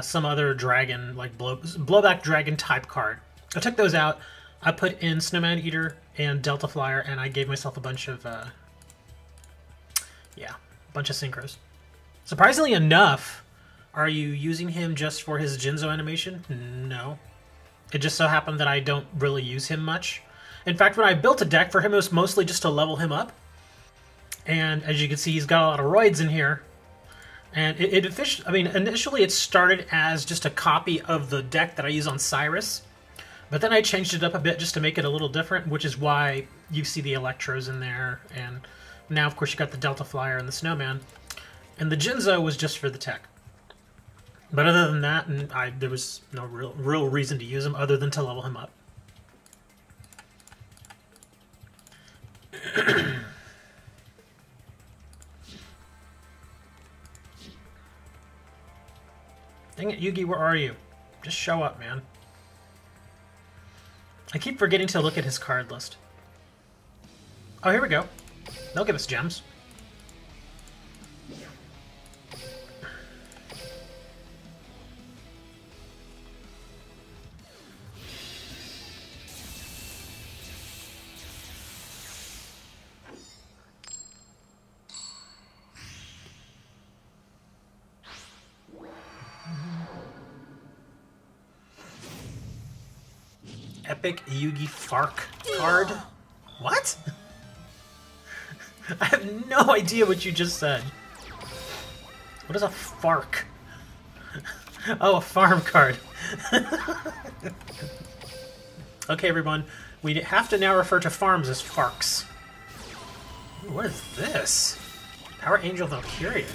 Some other dragon, like blowback dragon type card. I took those out. I put in Snowman Eater and Delta Flyer, and I gave myself a bunch of synchros. Surprisingly enough, are you using him just for his Jinzo animation? No. It just so happened that I don't really use him much. In fact, when I built a deck for him, it was mostly just to level him up. And as you can see, he's got a lot of roids in here. And initially it started as just a copy of the deck that I use on Cyrus. But then I changed it up a bit just to make it a little different, which is why you see the Electros in there. And now, of course, you got the Delta Flyer and the Snowman. And the Jinzo was just for the tech. But other than that, there was no real reason to use him other than to level him up. Dang it, Yugi, where are you? Just show up, man. I keep forgetting to look at his card list. Oh, here we go. They'll give us gems. Epic Yugi Fark card? What? I have no idea what you just said. What is a Fark? Oh, a farm card. Okay, everyone. We have to now refer to farms as Farks. Ooh, what is this? Power Angel Valkyria.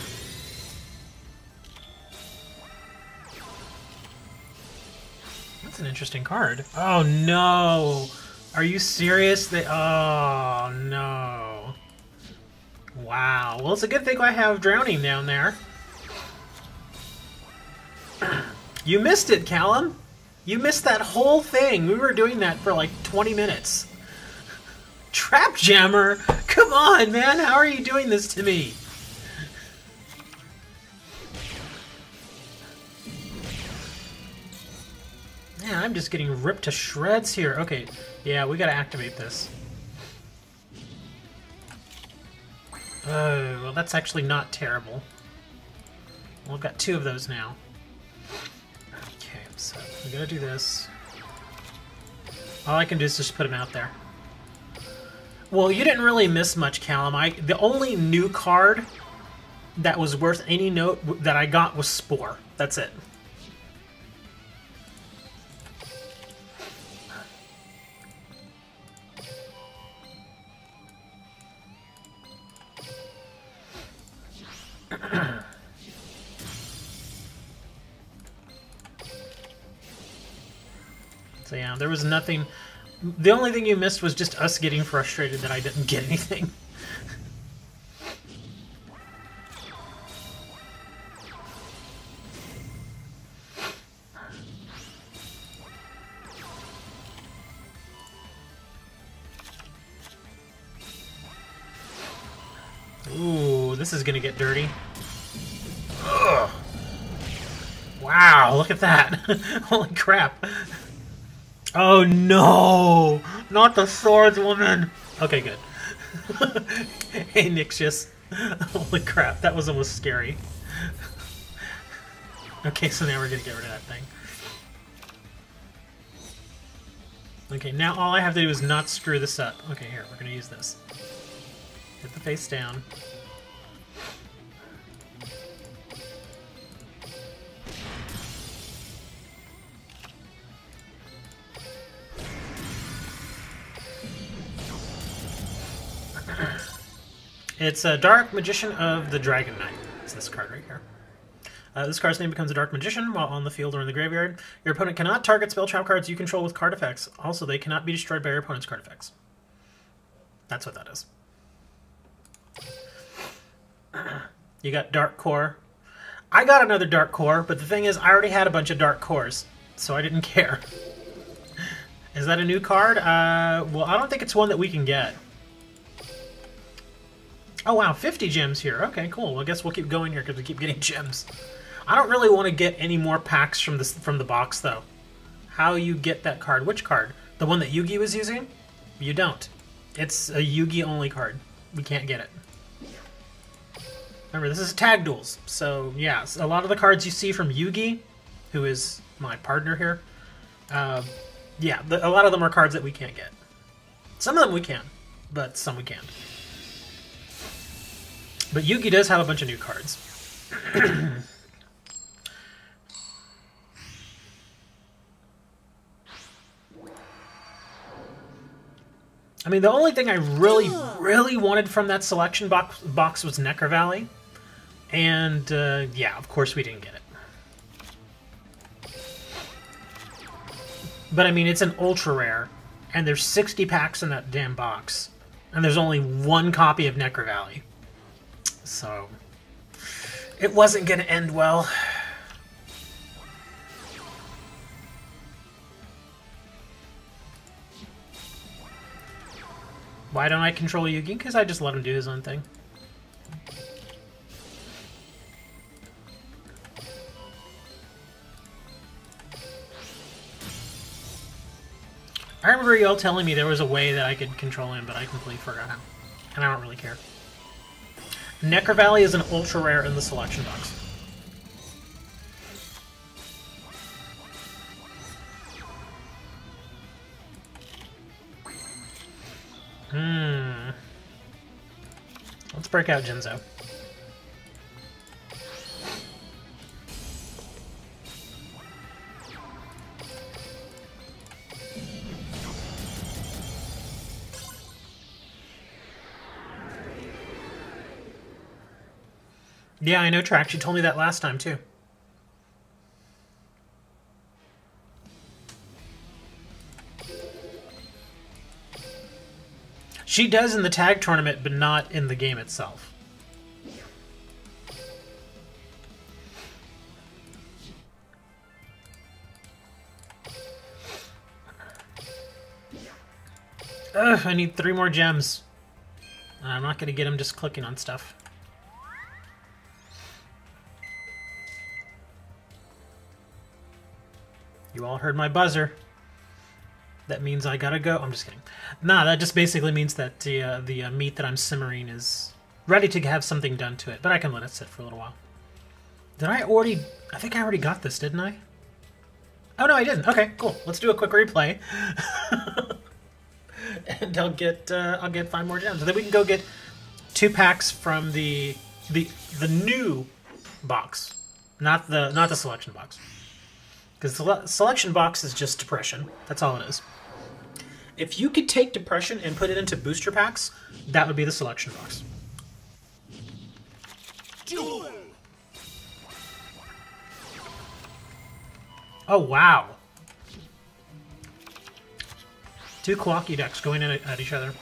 That's an interesting card. Oh no! Are you serious? Oh no. Wow. Well, it's a good thing I have Drowning down there. You missed it, Callum. You missed that whole thing. We were doing that for like 20 minutes. Trap Jammer! Come on, man! How are you doing this to me? Man, I'm just getting ripped to shreds here. Okay, yeah, we gotta activate this. Oh, well, that's actually not terrible. Well, I've got 2 of those now. Okay, so we gotta do this. All I can do is just put him out there. Well, you didn't really miss much, Callum. The only new card that was worth any note that I got was Spore. That's it. So yeah, there was nothing. The only thing you missed was just us getting frustrated that I didn't get anything. Ooh, this is gonna get dirty. Ugh. Wow, look at that. Holy crap. Oh no! Not the swordswoman! Okay, good. Hey, Nixius. Holy crap, that was almost scary. Okay, so now we're gonna get rid of that thing. Okay, now all I have to do is not screw this up. Okay, here, we're gonna use this. Hit the face down. It's a Dark Magician of the Dragon Knight. It's this card right here. This card's name becomes a Dark Magician while on the field or in the graveyard. Your opponent cannot target spell trap cards you control with card effects. Also, they cannot be destroyed by your opponent's card effects. That's what that is. You got Dark Core. I got another Dark Core, but the thing is, I already had a bunch of Dark Cores, so I didn't care. Is that a new card? Well, I don't think it's one that we can get. Oh wow, 50 gems here. Okay, cool. Well, I guess we'll keep going here because we keep getting gems. I don't really want to get any more packs from the box, though. How you get that card? Which card? The one that Yugi was using? You don't. It's a Yugi-only card. We can't get it. Remember, this is tag duels. So, yeah, a lot of the cards you see from Yugi, who is my partner here, yeah, a lot of them are cards that we can't get. Some of them we can, but some we can't. But Yugi does have a bunch of new cards. I mean, the only thing I really wanted from that selection box was Necker Valley. And, yeah, of course we didn't get it. But, I mean, it's an ultra rare. And there's 60 packs in that damn box. And there's only 1 copy of Necker Valley. So, it wasn't going to end well. Why don't I control Yugi? Because I just let him do his own thing. I remember y'all telling me there was a way that I could control him, but I completely forgot him. And I don't really care. Necker Valley is an ultra rare in the selection box. Let's break out Jinzo. Yeah, I know, Trax. You told me that last time, too. She does in the tag tournament, but not in the game itself. Ugh, I need 3 more gems. I'm not going to get them just clicking on stuff. You all heard my buzzer. That means I gotta go. I'm just kidding. Nah, that just basically means that the meat that I'm simmering is ready to have something done to it. But I can let it sit for a little while. Did I already... I think I already got this, didn't I? Oh, no, I didn't. Okay, cool. Let's do a quick replay. And I'll get 5 more gems. And then we can go get 2 packs from the new box. Not the selection box. Because the selection box is just depression. That's all it is. If you could take depression and put it into booster packs, that would be the selection box. Duel! Oh, wow. 2 Kawaki decks going in at each other.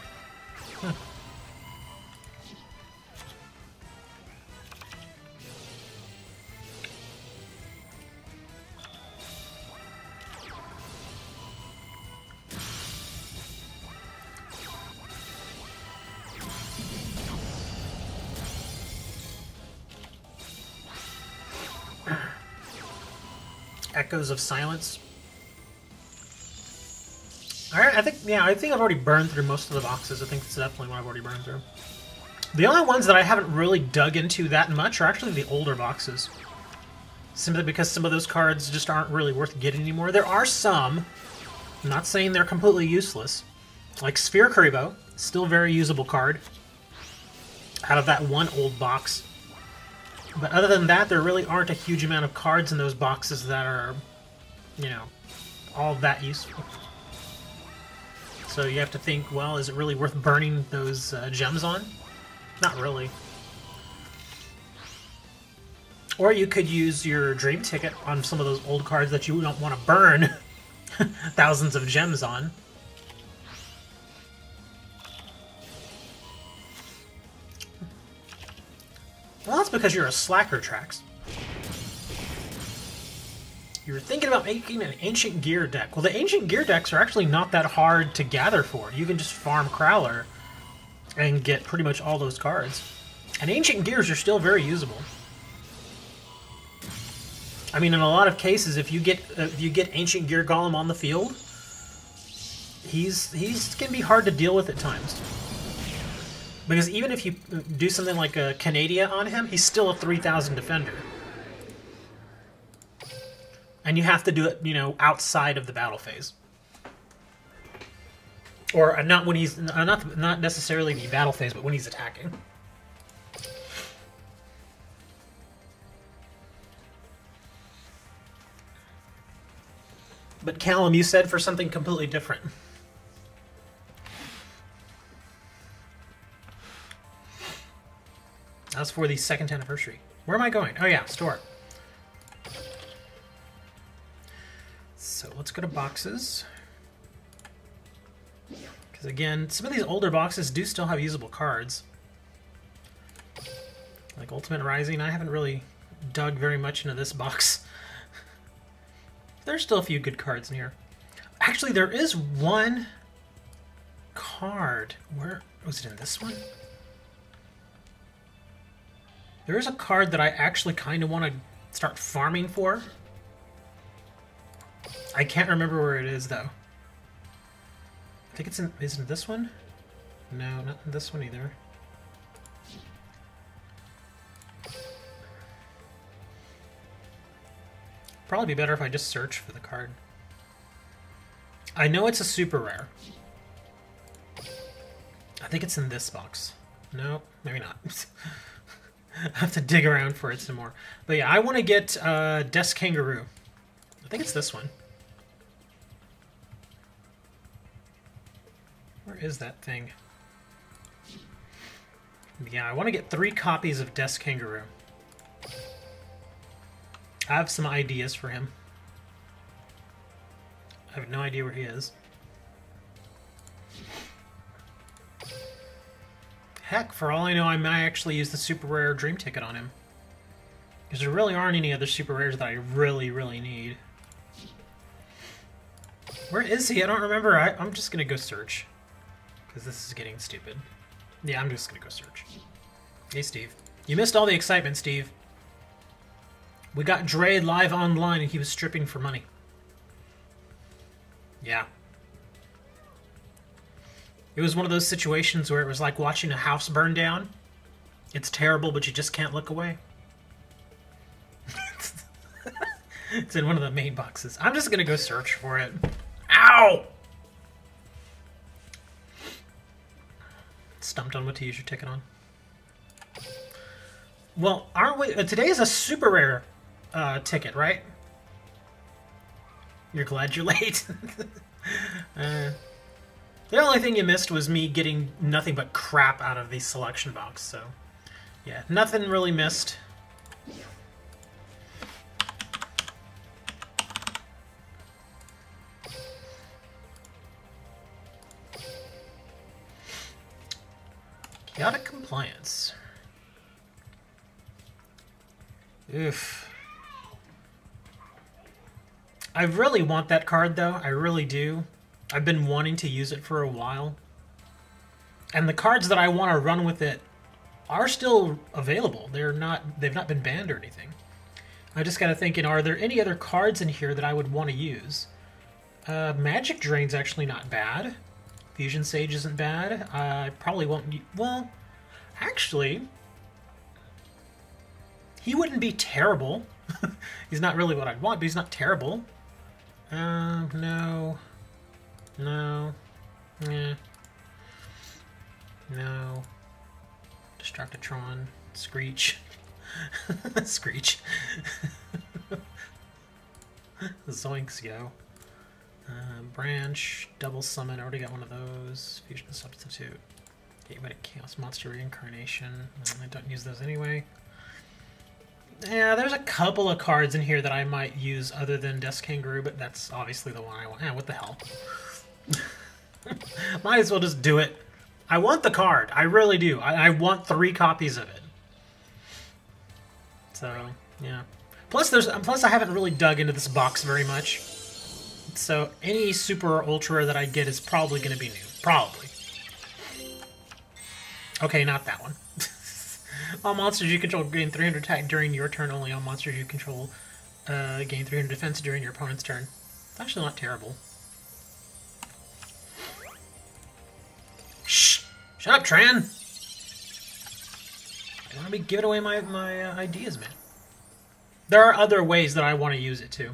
Echoes of Silence. Alright, I think I've already burned through most of the boxes. I think it's definitely what I've already burned through. The only ones that I haven't really dug into that much are actually the older boxes. Simply because some of those cards just aren't really worth getting anymore. There are some. I'm not saying they're completely useless. Like Sphere Kuribo, still a very usable card. Out of that one old box. But other than that, there really aren't a huge amount of cards in those boxes that are, you know, all that useful. So you have to think, well, is it really worth burning those gems on? Not really. Or you could use your dream ticket on some of those old cards that you don't want to burn thousands of gems on. Well, that's because you're a slacker, Trax. You were thinking about making an Ancient Gear deck. Well, the Ancient Gear decks are actually not that hard to gather for. You can just farm Crowler and get pretty much all those cards. And Ancient Gears are still very usable. I mean, in a lot of cases, if you get Ancient Gear Golem on the field, he's can be hard to deal with at times. Because even if you do something like a Canadia on him, he's still a 3,000 defender. And you have to do it, you know, outside of the battle phase. Or not when he's not necessarily the battle phase, but when he's attacking. But Callum, you said for something completely different. That's for the 2nd anniversary. Where am I going? Oh yeah, store. So let's go to boxes. Because again, some of these older boxes do still have usable cards. Like Ultimate Rising, I haven't really dug very much into this box. There's still a few good cards in here. Actually, there is one card. Where was it, in this one? There is a card that I actually kind of want to start farming for. I can't remember where it is though. I think it's in. Isn't it this one? No, not in this one either. Probably be better if I just search for the card. I know it's a super rare. I think it's in this box. No, maybe not. I have to dig around for it some more. But yeah, I want to get Desk Kangaroo. I think it's this one. Where is that thing? Yeah, I want to get 3 copies of Desk Kangaroo. I have some ideas for him. I have no idea where he is. Heck, for all I know, I might actually use the super rare dream ticket on him. Because there really aren't any other super rares that I really, really need. Where is he? I don't remember. I'm just going to go search. Because this is getting stupid. Yeah, I'm just going to go search. Hey, Steve. You missed all the excitement, Steve. We got Dre live online and he was stripping for money. Yeah. It was one of those situations where it was like watching a house burn down. It's terrible, but you just can't look away. It's in one of the main boxes. I'm just going to go search for it. Ow! Stumped on what to use your ticket on. Well, aren't we... today is a super rare ticket, right? You're glad you're late? The only thing you missed was me getting nothing but crap out of the selection box, so... yeah, nothing really missed. Chaotic Compliance. Oof. I really want that card, though. I really do. I've been wanting to use it for a while. And the cards that I want to run with it are still available. They've not been banned or anything. I just got to think, are there any other cards in here that I would want to use? Magic Drain's actually not bad. Fusion Sage isn't bad. I probably won't... well, actually... he wouldn't be terrible. He's not really what I'd want, but he's not terrible. No. No. Yeah. No. Destructotron. Screech. Screech. Zoinks, yo. Branch. Double Summon. I already got one of those. Fusion Substitute. Chaotic Chaos Monster Reincarnation. I don't use those anyway. Yeah, there's a couple of cards in here that I might use other than Desk Kangaroo, but that's obviously the one I want. What the hell? Might as well just do it. I want the card. I really do. I want 3 copies of it. So, yeah. Plus I haven't really dug into this box very much. So, any Super or Ultra that I get is probably going to be new. Probably. Okay, not that one. All monsters you control gain 300 attack during your turn. Only all monsters you control gain 300 defense during your opponent's turn. It's actually not terrible. Shh! Shut up, Tran! I don't want to be giving away my ideas, man. There are other ways that I want to use it, too.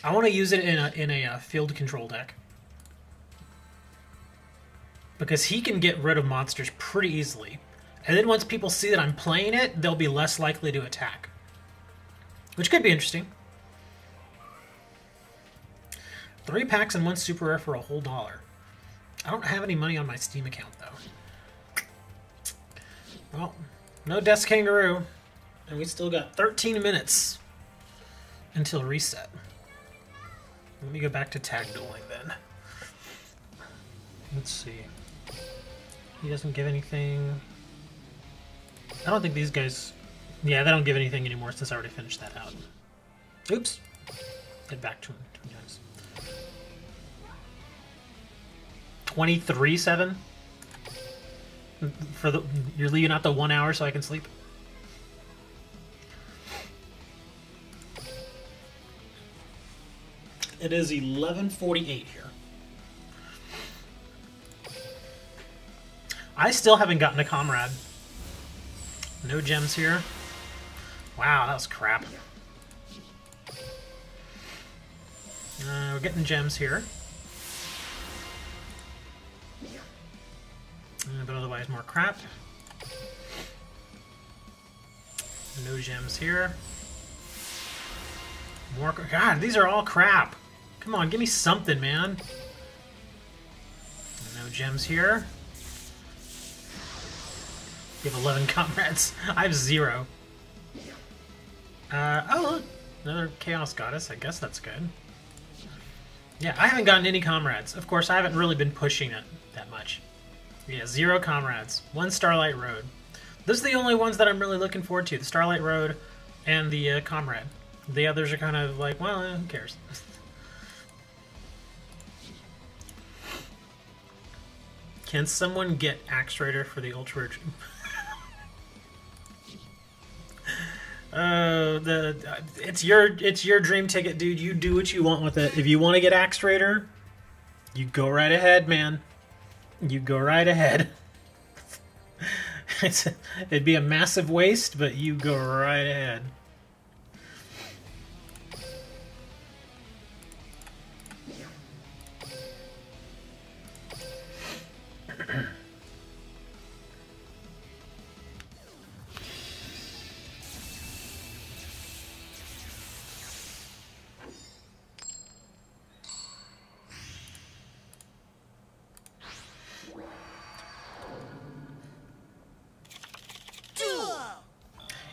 I want to use it in a field control deck. Because he can get rid of monsters pretty easily. And then once people see that I'm playing it, they'll be less likely to attack. Which could be interesting. 3 packs and 1 super rare for a whole $1. I don't have any money on my Steam account, though. Well, no Desk Kangaroo. And we still got 13 minutes until reset. Let me go back to tag dueling, then. Let's see. He doesn't give anything. I don't think these guys... yeah, they don't give anything anymore since I already finished that out. Oops. Get back to him 2 times. 23/7? For the you're leaving out the 1 hour so I can sleep? It is 11:48 here. I still haven't gotten a comrade. No gems here. Wow, that was crap. We're getting gems here. But otherwise more crap. No gems here. More. God, these are all crap. Come on, give me something, man. No gems here. You have 11 comrades. I have 0. Oh, look. Another Chaos Goddess. I guess that's good. Yeah, I haven't gotten any comrades. Of course, I haven't really been pushing it that much. Yeah, 0 comrades. 1 Starlight Road. Those are the only ones that I'm really looking forward to. The Starlight Road and the comrade. The others are kind of like, well, who cares? Can someone get Axe Raider for the Ultra Dream? It's your dream ticket, dude. You do what you want with it. If you want to get Axe Raider, you go right ahead, man. You go right ahead. It'd be a massive waste, but you go right ahead.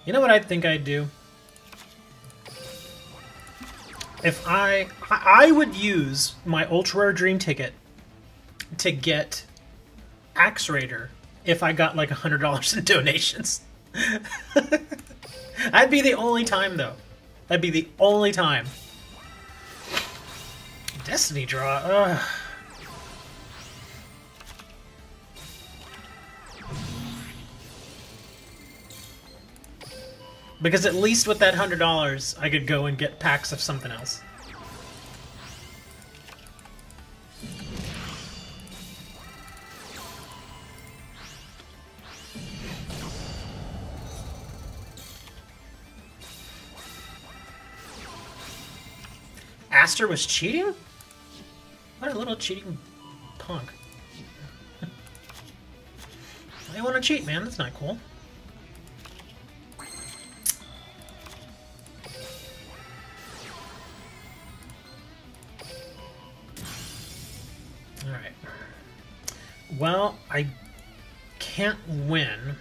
You know what I think I'd do? If I would use my Ultra Rare Dream Ticket to get Axe Raider if I got like $100 in donations. That'd be the only time, though. That'd be the only time. Destiny draw. Ugh. Because at least with that $100, I could go and get packs of something else. Aster was cheating? What a little cheating punk. I want to cheat, man. That's not cool. Alright. Well, I can't win.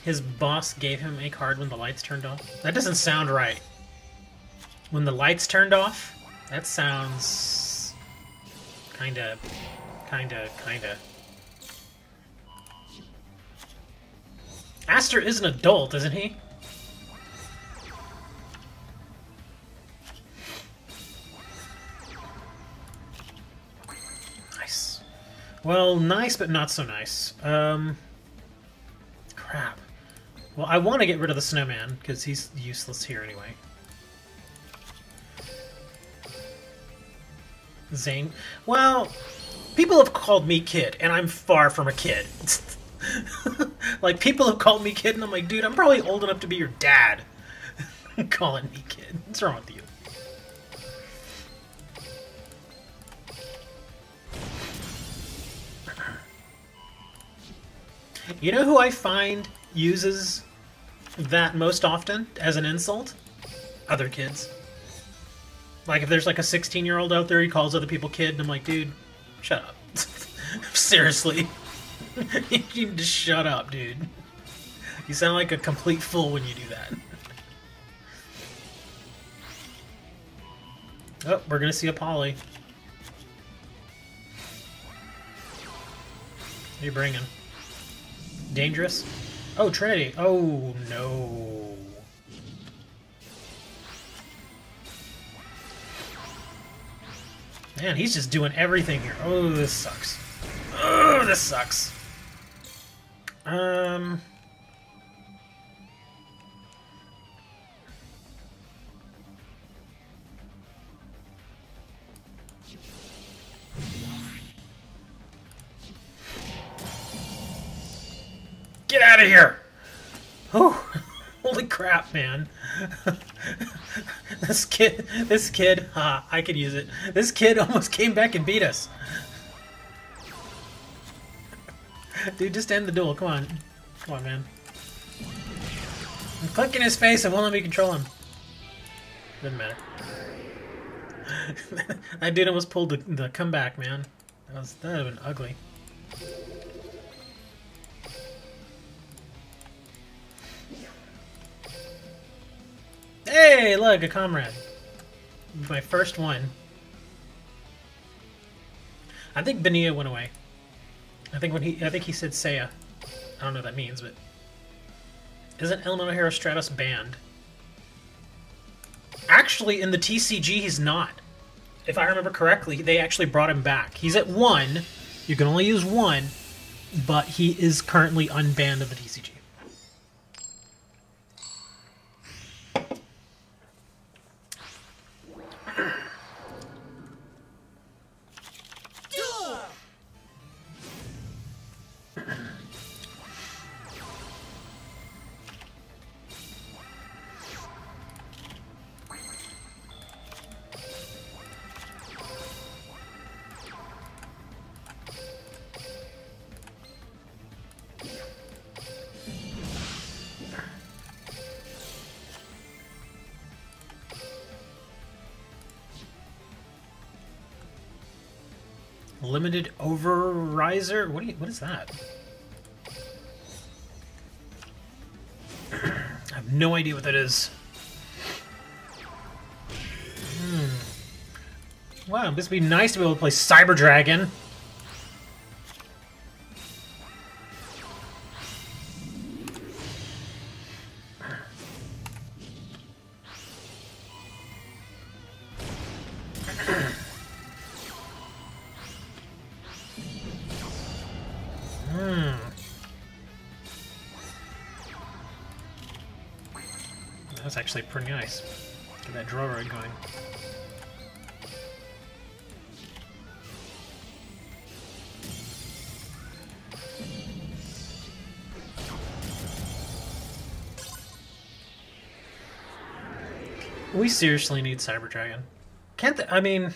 His boss gave him a card when the lights turned off. That doesn't sound right. When the lights turned off? That sounds... kinda... Aster is an adult, isn't he? Nice. Well, nice, but not so nice. Crap. Well, I want to get rid of the snowman, because he's useless here anyway. Zane. Well, people have called me kid, and I'm far from a kid. Like, people have called me kid, and I'm like, dude, I'm probably old enough to be your dad. Calling me kid. What's wrong with you? You know who I find uses that most often as an insult? Other kids. Like, if there's like a 16-year-old out there, he calls other people kid, and I'm like, dude, shut up. Seriously. You need to shut up, dude. You sound like a complete fool when you do that. Oh, we're gonna see a Polly. What are you bringing? Dangerous? Oh, Trinity. Oh, no. Man, he's just doing everything here. Oh, this sucks. Oh, this sucks. Get out of here! Oh, holy crap, man. This kid, I could use it. This kid almost came back and beat us. Dude, just end the duel, come on. Come on, man. I'm clicking his face and won't let me control him. Doesn't matter. That dude almost pulled the comeback, man. That would have been ugly. Hey, look, a comrade. My first one. I think Benia went away. I think he said Seiya. I don't know what that means, but isn't Elemental Hero Stratos banned? Actually, in the TCG, he's not. If I remember correctly, they actually brought him back. He's at 1. You can only use 1, but he is currently unbanned of the TCG. Limited Overriser? What is that? I have no idea what that is. Wow, this would be nice to be able to play Cyber Dragon. That's actually pretty nice. Get that draw ride going. We seriously need Cyber Dragon. Can't they, I mean,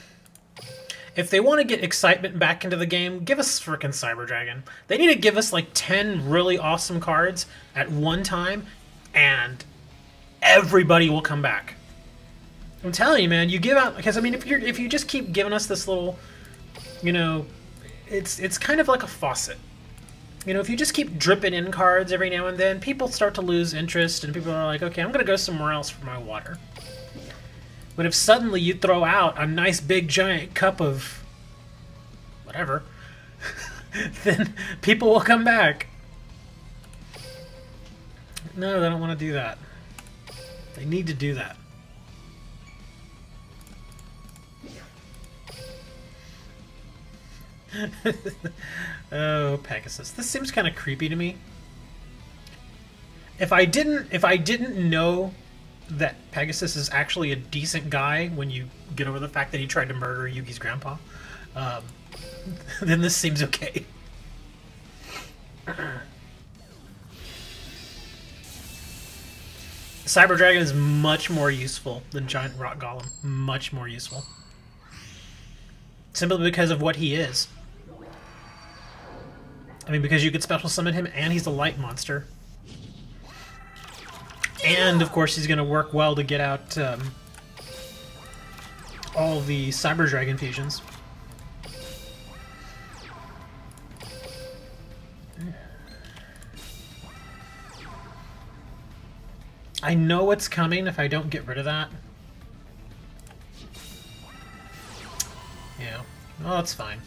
if they want to get excitement back into the game, give us frickin' Cyber Dragon. They need to give us like 10 really awesome cards at one time, and everybody will come back. I'm telling you, man. You give out, because I mean, if you just keep giving us this little, you know, it's kind of like a faucet. You know, if you just keep dripping in cards every now and then, people start to lose interest, and people are like, okay, I'm gonna go somewhere else for my water. But if suddenly you throw out a nice big giant cup of whatever, then people will come back. No, they don't want to do that. They need to do that. Oh, Pegasus. This seems kind of creepy to me. If I didn't know that Pegasus is actually a decent guy when you get over the fact that he tried to murder Yugi's grandpa, then this seems okay. Cyber Dragon is much more useful than Giant Rock Golem. Much more useful. Simply because of what he is. I mean, because you could special summon him, and he's a light monster. And, of course, he's going to work well to get out all the Cyber Dragon fusions. I know what's coming if I don't get rid of that. Yeah. Well, that's fine.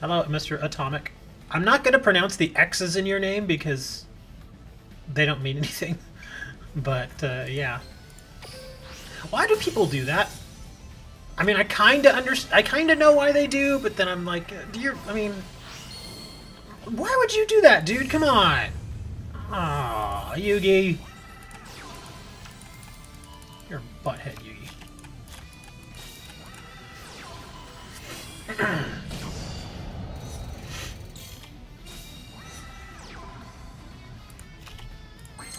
Hello, Mr. Atomic. I'm not going to pronounce the X's in your name because they don't mean anything. But, yeah. Why do people do that? I mean, I kind of know why they do, but then I'm like, why would you do that, dude? Come on. Aw, Yugi. You're a butthead, Yugi.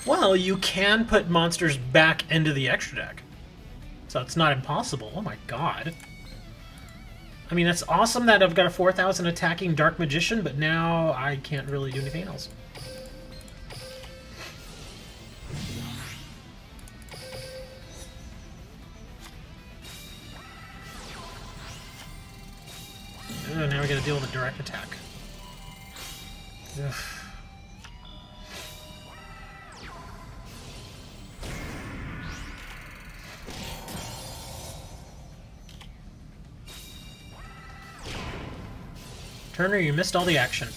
Well, you can put monsters back into the extra deck. So it's not impossible. Oh my god. I mean, it's awesome that I've got a 4,000 attacking Dark Magician, but now I can't really do anything else. Oh, now we gotta deal with a direct attack. Ugh. Turner, you missed all the action.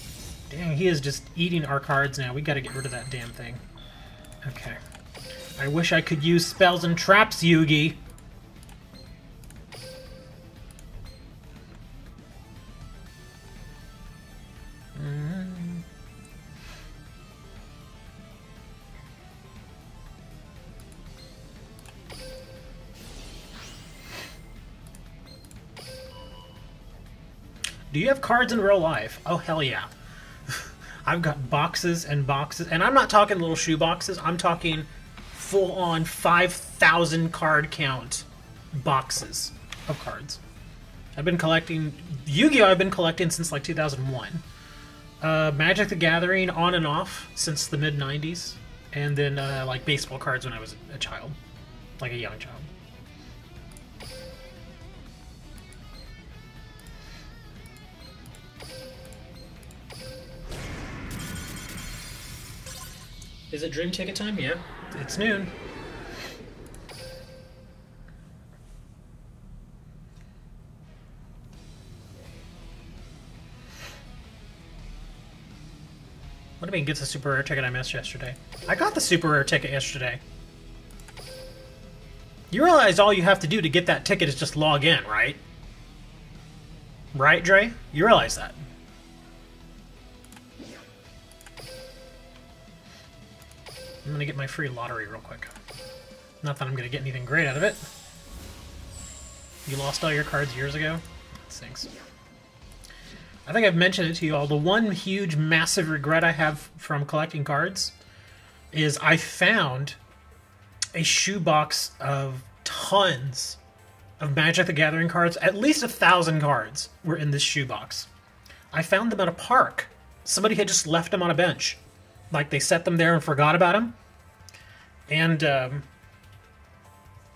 Dang, he is just eating our cards now. We gotta get rid of that damn thing. Okay. I wish I could use spells and traps, Yugi. Do you have cards in real life? Oh, hell yeah. I've got boxes and boxes, and I'm not talking little shoe boxes. I'm talking full-on 5,000 card count boxes of cards. I've been collecting... Yu-Gi-Oh! I've been collecting since, like, 2001. Magic the Gathering on and off since the mid-90s. And then, like, baseball cards when I was a child. Like a young child. Is it Dream Ticket time? Yeah. It's noon. What do you mean gets a super rare ticket I missed yesterday? I got the super rare ticket yesterday. You realize all you have to do to get that ticket is just log in, right? Right, Dre? You realize that? I'm gonna get my free lottery real quick. Not that I'm gonna get anything great out of it. You lost all your cards years ago? That stinks. I think I've mentioned it to you all. The one huge, massive regret I have from collecting cards is I found a shoebox of tons of Magic the Gathering cards. At least 1,000 cards were in this shoebox. I found them at a park. Somebody had just left them on a bench. Like, they set them there and forgot about them. And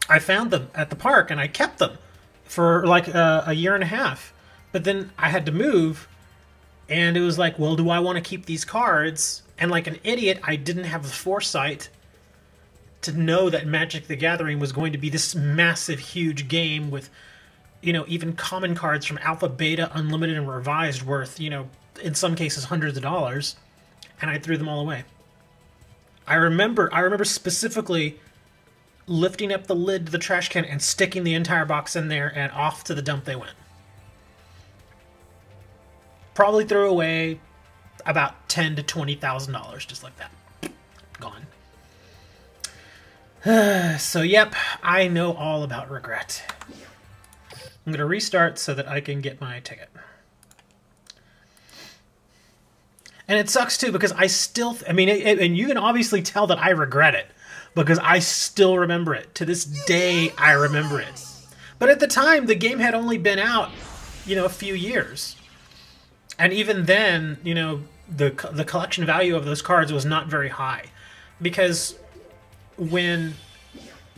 I found them at the park, and I kept them for, like, a year and a half. But then I had to move, and it was like, well, do I want to keep these cards? And like an idiot, I didn't have the foresight to know that Magic the Gathering was going to be this massive, huge game with, you know, even common cards from Alpha, Beta, Unlimited, and Revised worth, you know, in some cases, hundreds of dollars. And I threw them all away. I remember specifically lifting up the lid to the trash can and sticking the entire box in there, and off to the dump they went. Probably threw away about $10,000 to $20,000 just like that. Gone. So yep, I know all about regret. I'm gonna restart so that I can get my ticket. And it sucks, too, because I still... I mean, and you can obviously tell that I regret it. Because I still remember it. To this day, I remember it. But at the time, the game had only been out, you know, a few years. And even then, you know, the collection value of those cards was not very high. Because when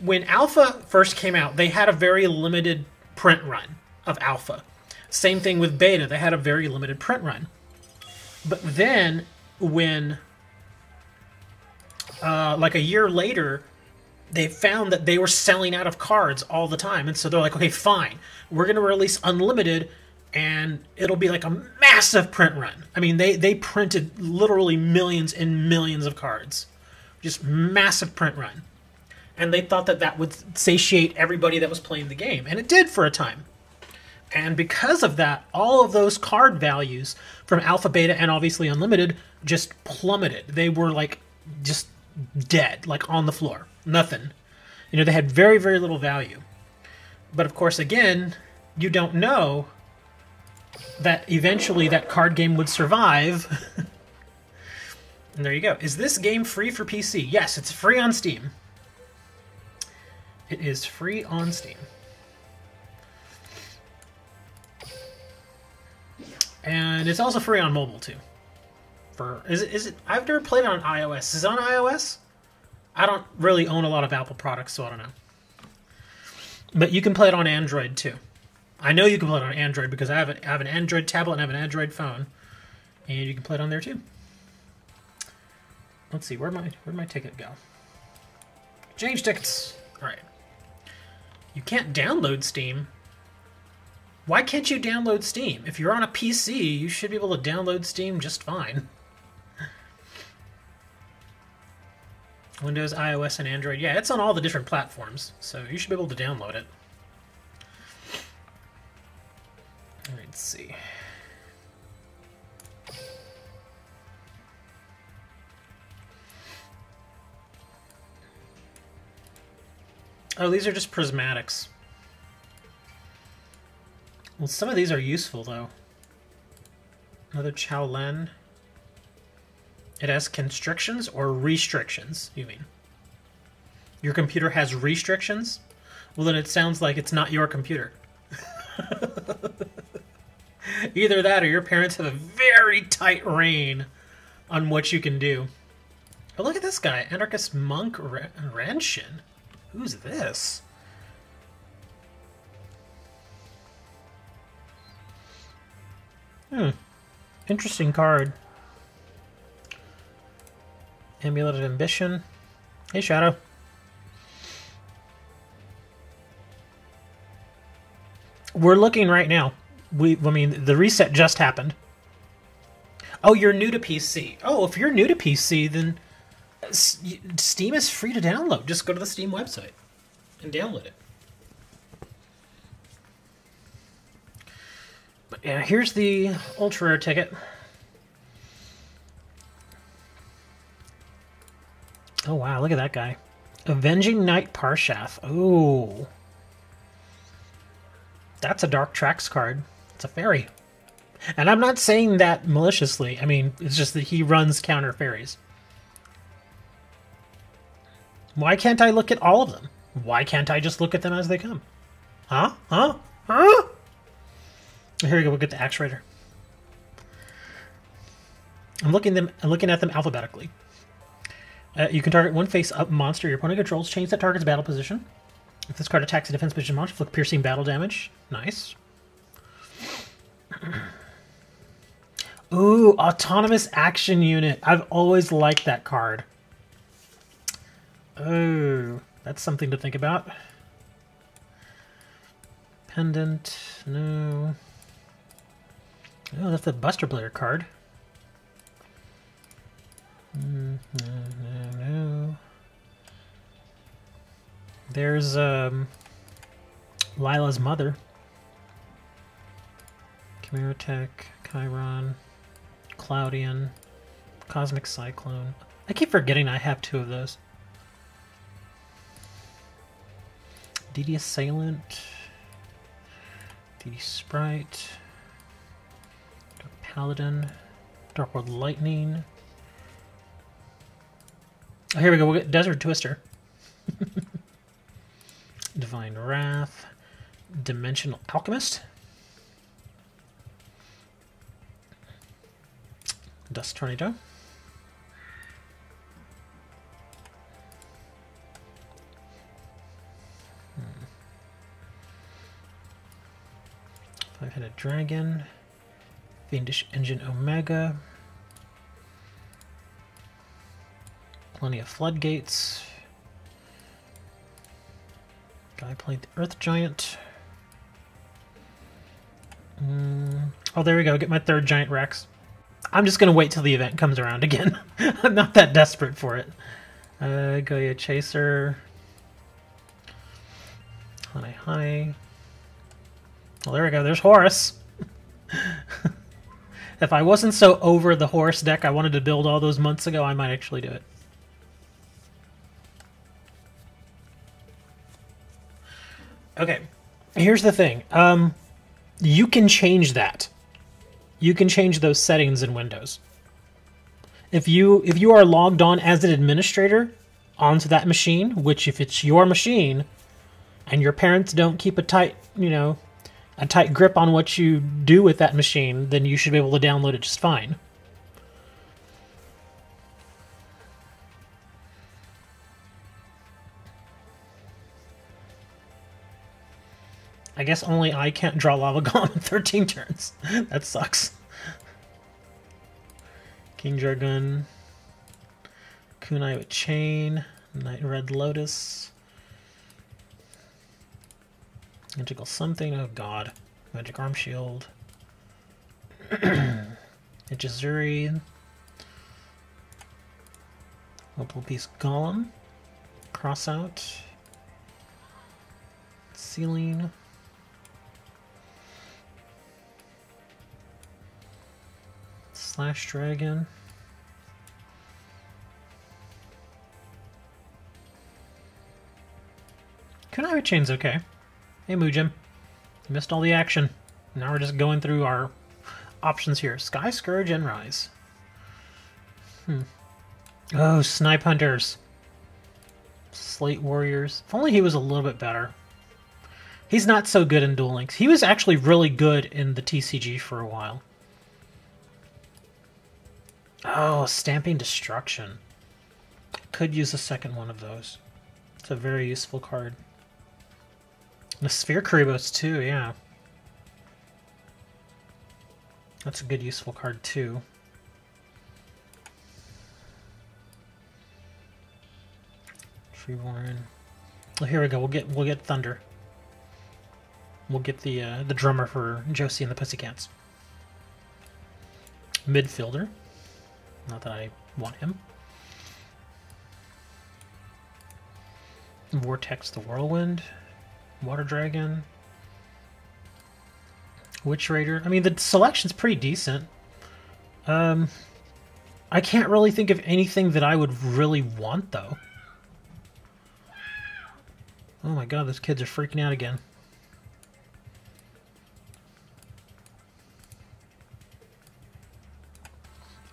Alpha first came out, they had a very limited print run of Alpha. Same thing with Beta. They had a very limited print run. But then, when, like a year later, they found that they were selling out of cards all the time. And so they're like, okay, fine. We're going to release Unlimited and it'll be like a massive print run. I mean, they printed literally millions and millions of cards. Just massive print run. And they thought that that would satiate everybody that was playing the game. And it did for a time. And because of that, all of those card values from Alpha, Beta, and obviously Unlimited just plummeted. They were like just dead, like on the floor. Nothing. You know, they had very, very little value. But of course, again, you don't know that eventually that card game would survive. And there you go. Is this game free for PC? Yes, it's free on Steam. It is free on Steam. And it's also free on mobile too. Is it I've never played it on iOS. Is it on iOS? I don't really own a lot of Apple products, so I don't know. But you can play it on Android too. I know you can play it on Android because I have an Android tablet and I have an Android phone. And you can play it on there too. Let's see, where'd my ticket go? Change tickets. Alright. You can't download Steam. Why can't you download Steam? If you're on a PC, you should be able to download Steam just fine. Windows, iOS, and Android. Yeah, it's on all the different platforms, so you should be able to download it. Let's see. Oh, these are just prismatics. Well, some of these are useful, though. Another Chow Len. It has constrictions or restrictions, you mean? Your computer has restrictions? Well, then it sounds like it's not your computer. Either that or your parents have a very tight rein on what you can do. Oh, look at this guy. Anarchist Monk Renshin. Who's this? Interesting card. Amulet of Ambition. Hey, Shadow. We're looking right now. I mean, the reset just happened. Oh, you're new to PC. Oh, if you're new to PC, then Steam is free to download. Just go to the Steam website and download it. But yeah, here's the ultra rare ticket. Oh wow, look at that guy. Avenging Knight Parshath. Oh. That's a Dark Tracks card. It's a fairy. And I'm not saying that maliciously. I mean, it's just that he runs counter fairies. Why can't I look at all of them? Why can't I just look at them as they come? Huh? Huh? Huh? Here we go, we'll get the Axe Raider. I'm looking at them alphabetically. You can target one face-up monster your opponent controls. Change that target's battle position. If this card attacks a defense position monster, inflict piercing battle damage. Nice. Ooh, Autonomous Action Unit. I've always liked that card. Oh, that's something to think about. Pendant, no. Oh, that's the Buster Blader card. No. There's Lila's mother. Chimera Tech, Chiron, Cloudian, Cosmic Cyclone. I keep forgetting I have two of those. DD Assailant, DD Sprite, Dark Paladin, Dark World Lightning. Oh, here we go, we'll get Desert Twister. Divine Wrath, Dimensional Alchemist, Dust Tornado, Five-Headed Dragon, Fiendish Engine Omega, plenty of Floodgates, Guy played the Earth Giant, Oh, there we go. Get my third giant Rex. I'm just going to wait till the event comes around again. I'm not that desperate for it. Goya Chaser. Honey, honey. Well, there we go. There's Horus. If I wasn't so over the Horus deck I wanted to build all those months ago, I might actually do it. Okay, here's the thing. You can change that. You can change those settings in Windows. If you are logged on as an administrator onto that machine, which if it's your machine, and your parents don't keep a tight grip on what you do with that machine, then you should be able to download it just fine. I guess only I can't draw Lava Golem in 13 turns. That sucks. King Dragon. Kunai with Chain. Night Red Lotus. Magical something. Oh god. Magic Arm Shield. Ichizuri. Multiple Piece Golem. Cross out. Ceiling. Slash Dragon. Kunai Chain's okay. Hey Mujim. You missed all the action. Now we're just going through our options here. Sky Scourge and Rise. Oh, Snipe Hunters. Slate Warriors. If only he was a little bit better. He's not so good in Duel Links. He was actually really good in the TCG for a while. Oh, Stamping Destruction. Could use a second one of those. It's a very useful card. And a Sphere Karibos too, yeah. That's a good useful card too. Freeborn. Well, here we go. We'll get Thunder. We'll get the drummer for Josie and the Pussycats. Midfielder. Not that I want him. Vortex the Whirlwind. Water Dragon. Witch Raider. I mean, the selection's pretty decent. I can't really think of anything that I would really want, though. Oh my god, those kids are freaking out again.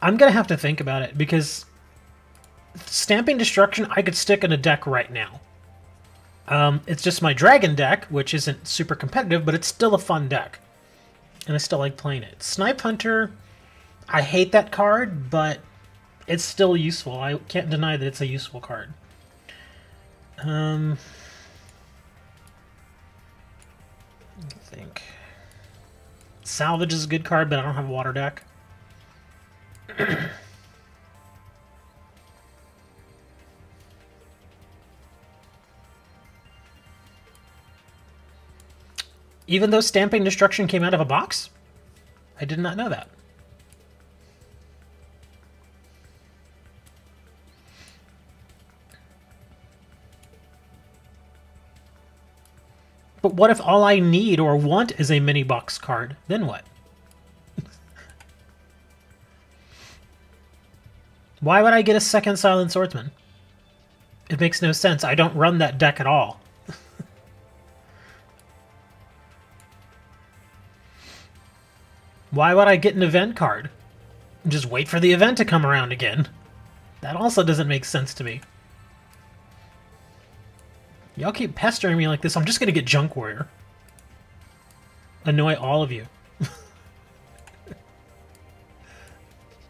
I'm going to have to think about it, because Stamping Destruction I could stick in a deck right now. It's just my Dragon deck, which isn't super competitive, but it's still a fun deck. And I still like playing it. Snipe Hunter, I hate that card, but it's still useful. I can't deny that it's a useful card. I think Salvage is a good card, but I don't have a water deck. Even though Stamping Destruction came out of a box? I did not know that. But what if all I need or want is a mini box card? Then what? Why would I get a second Silent Swordsman? It makes no sense. I don't run that deck at all. Why would I get an event card? Just wait for the event to come around again. That also doesn't make sense to me. Y'all keep pestering me like this, I'm just gonna get Junk Warrior. Annoy all of you.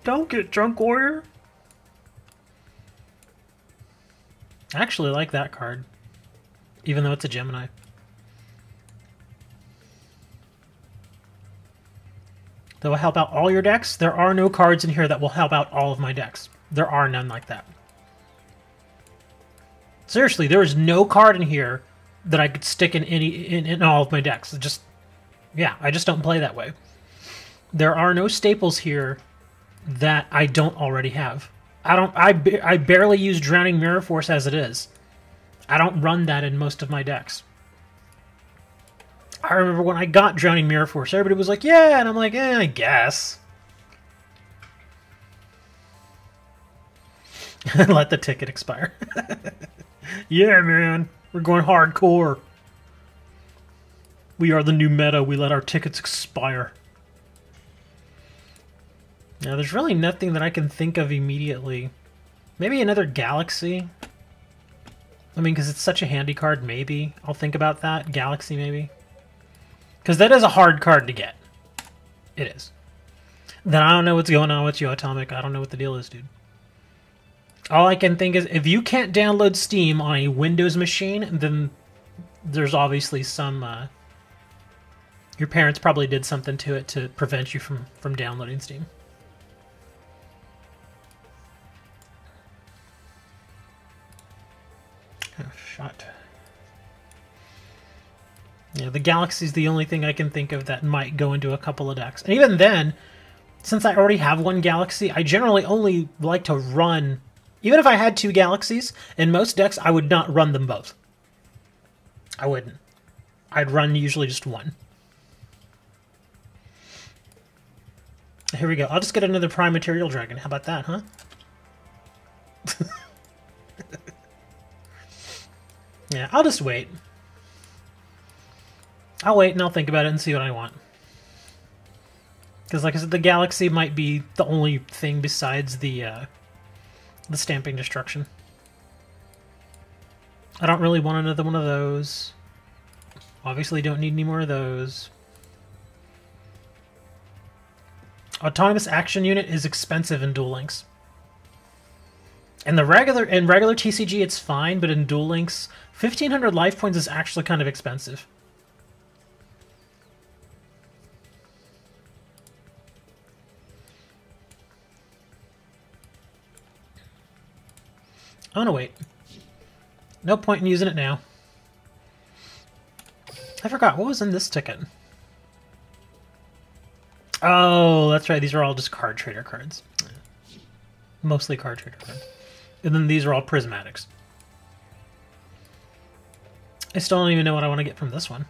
Don't get Junk Warrior. I actually like that card, even though it's a Gemini. That will help out all your decks. There are no cards in here that will help out all of my decks. There are none like that. Seriously, there is no card in here that I could stick in all of my decks. It just, yeah, I just don't play that way. There are no staples here that I don't already have. I barely use Drowning Mirror Force as it is. I don't run that in most of my decks. I remember when I got Drowning Mirror Force, everybody was like, yeah, and I'm like, I guess. Let the ticket expire. Yeah, man. We're going hardcore. We are the new meta. We let our tickets expire. Now, there's really nothing that I can think of immediately. Maybe another Galaxy. I mean, because it's such a handy card, maybe. I'll think about that. Galaxy, maybe. Because that is a hard card to get. It is. Then I don't know what's going on with you, Atomic. I don't know what the deal is, dude. All I can think is, if you can't download Steam on a Windows machine, then there's obviously some... your parents probably did something to it to prevent you from downloading Steam. Oh, shot. Yeah, the Galaxy's the only thing I can think of that might go into a couple of decks. And even then, since I already have one Galaxy, I generally only like to run... Even if I had two Galaxies, in most decks, I would not run them both. I wouldn't. I'd run usually just one. Here we go. I'll just get another Prime Material Dragon. How about that, huh? Yeah, I'll just wait. I'll wait and I'll think about it and see what I want. Because, like I said, the Galaxy might be the only thing besides the Stamping Destruction. I don't really want another one of those. Obviously don't need any more of those. Autonomous Action Unit is expensive in Duel Links. In regular TCG it's fine, but in Duel Links, 1,500 life points is actually kind of expensive. I'm gonna wait. No point in using it now. I forgot, what was in this ticket? Oh, that's right, these are all just card trader cards. Mostly card trader cards. And then these are all prismatics. I still don't even know what I want to get from this one.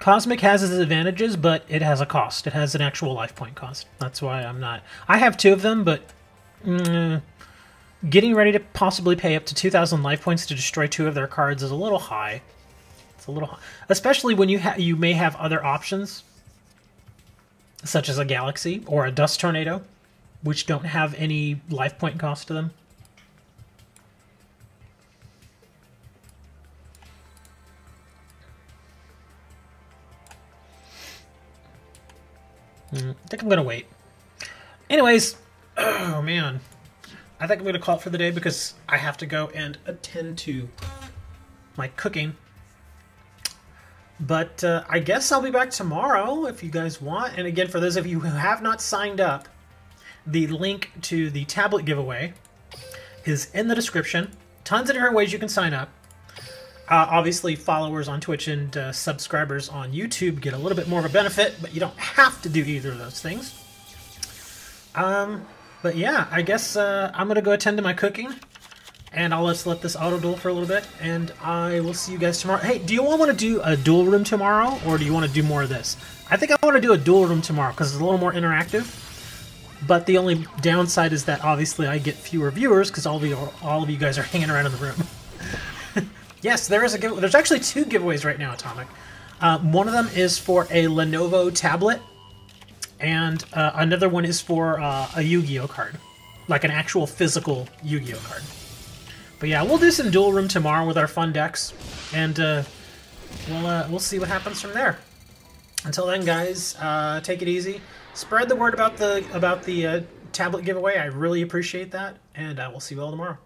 Cosmic has its advantages, but it has a cost. It has an actual life point cost. That's why I'm not... I have two of them, but... getting ready to possibly pay up to 2,000 life points to destroy two of their cards is a little high. It's a little high. Especially when you may have other options, such as a Galaxy or a Dust Tornado, which don't have any life point cost to them. I think I'm going to wait. Anyways, oh man. I think I'm going to call it for the day because I have to go and attend to my cooking. But I guess I'll be back tomorrow if you guys want. And again, for those of you who have not signed up, the link to the tablet giveaway is in the description. Tons of different ways you can sign up. Obviously, followers on Twitch and subscribers on YouTube get a little bit more of a benefit, but you don't have to do either of those things. But yeah, I guess I'm going to go attend to my cooking, and I'll just let this auto duel for a little bit, and I will see you guys tomorrow. Hey, do you all want to do a duel room tomorrow, or do you want to do more of this? I think I want to do a duel room tomorrow, because it's a little more interactive, but the only downside is that obviously I get fewer viewers, because all of you guys are hanging around in the room. Yes, there is a giveaway. There's actually two giveaways right now, Atomic. One of them is for a Lenovo tablet, and another one is for a Yu-Gi-Oh card, like an actual physical Yu-Gi-Oh card. But yeah, we'll do some duel room tomorrow with our fun decks, and we'll see what happens from there. Until then, guys, take it easy. Spread the word about the tablet giveaway. I really appreciate that, and we'll see you all tomorrow.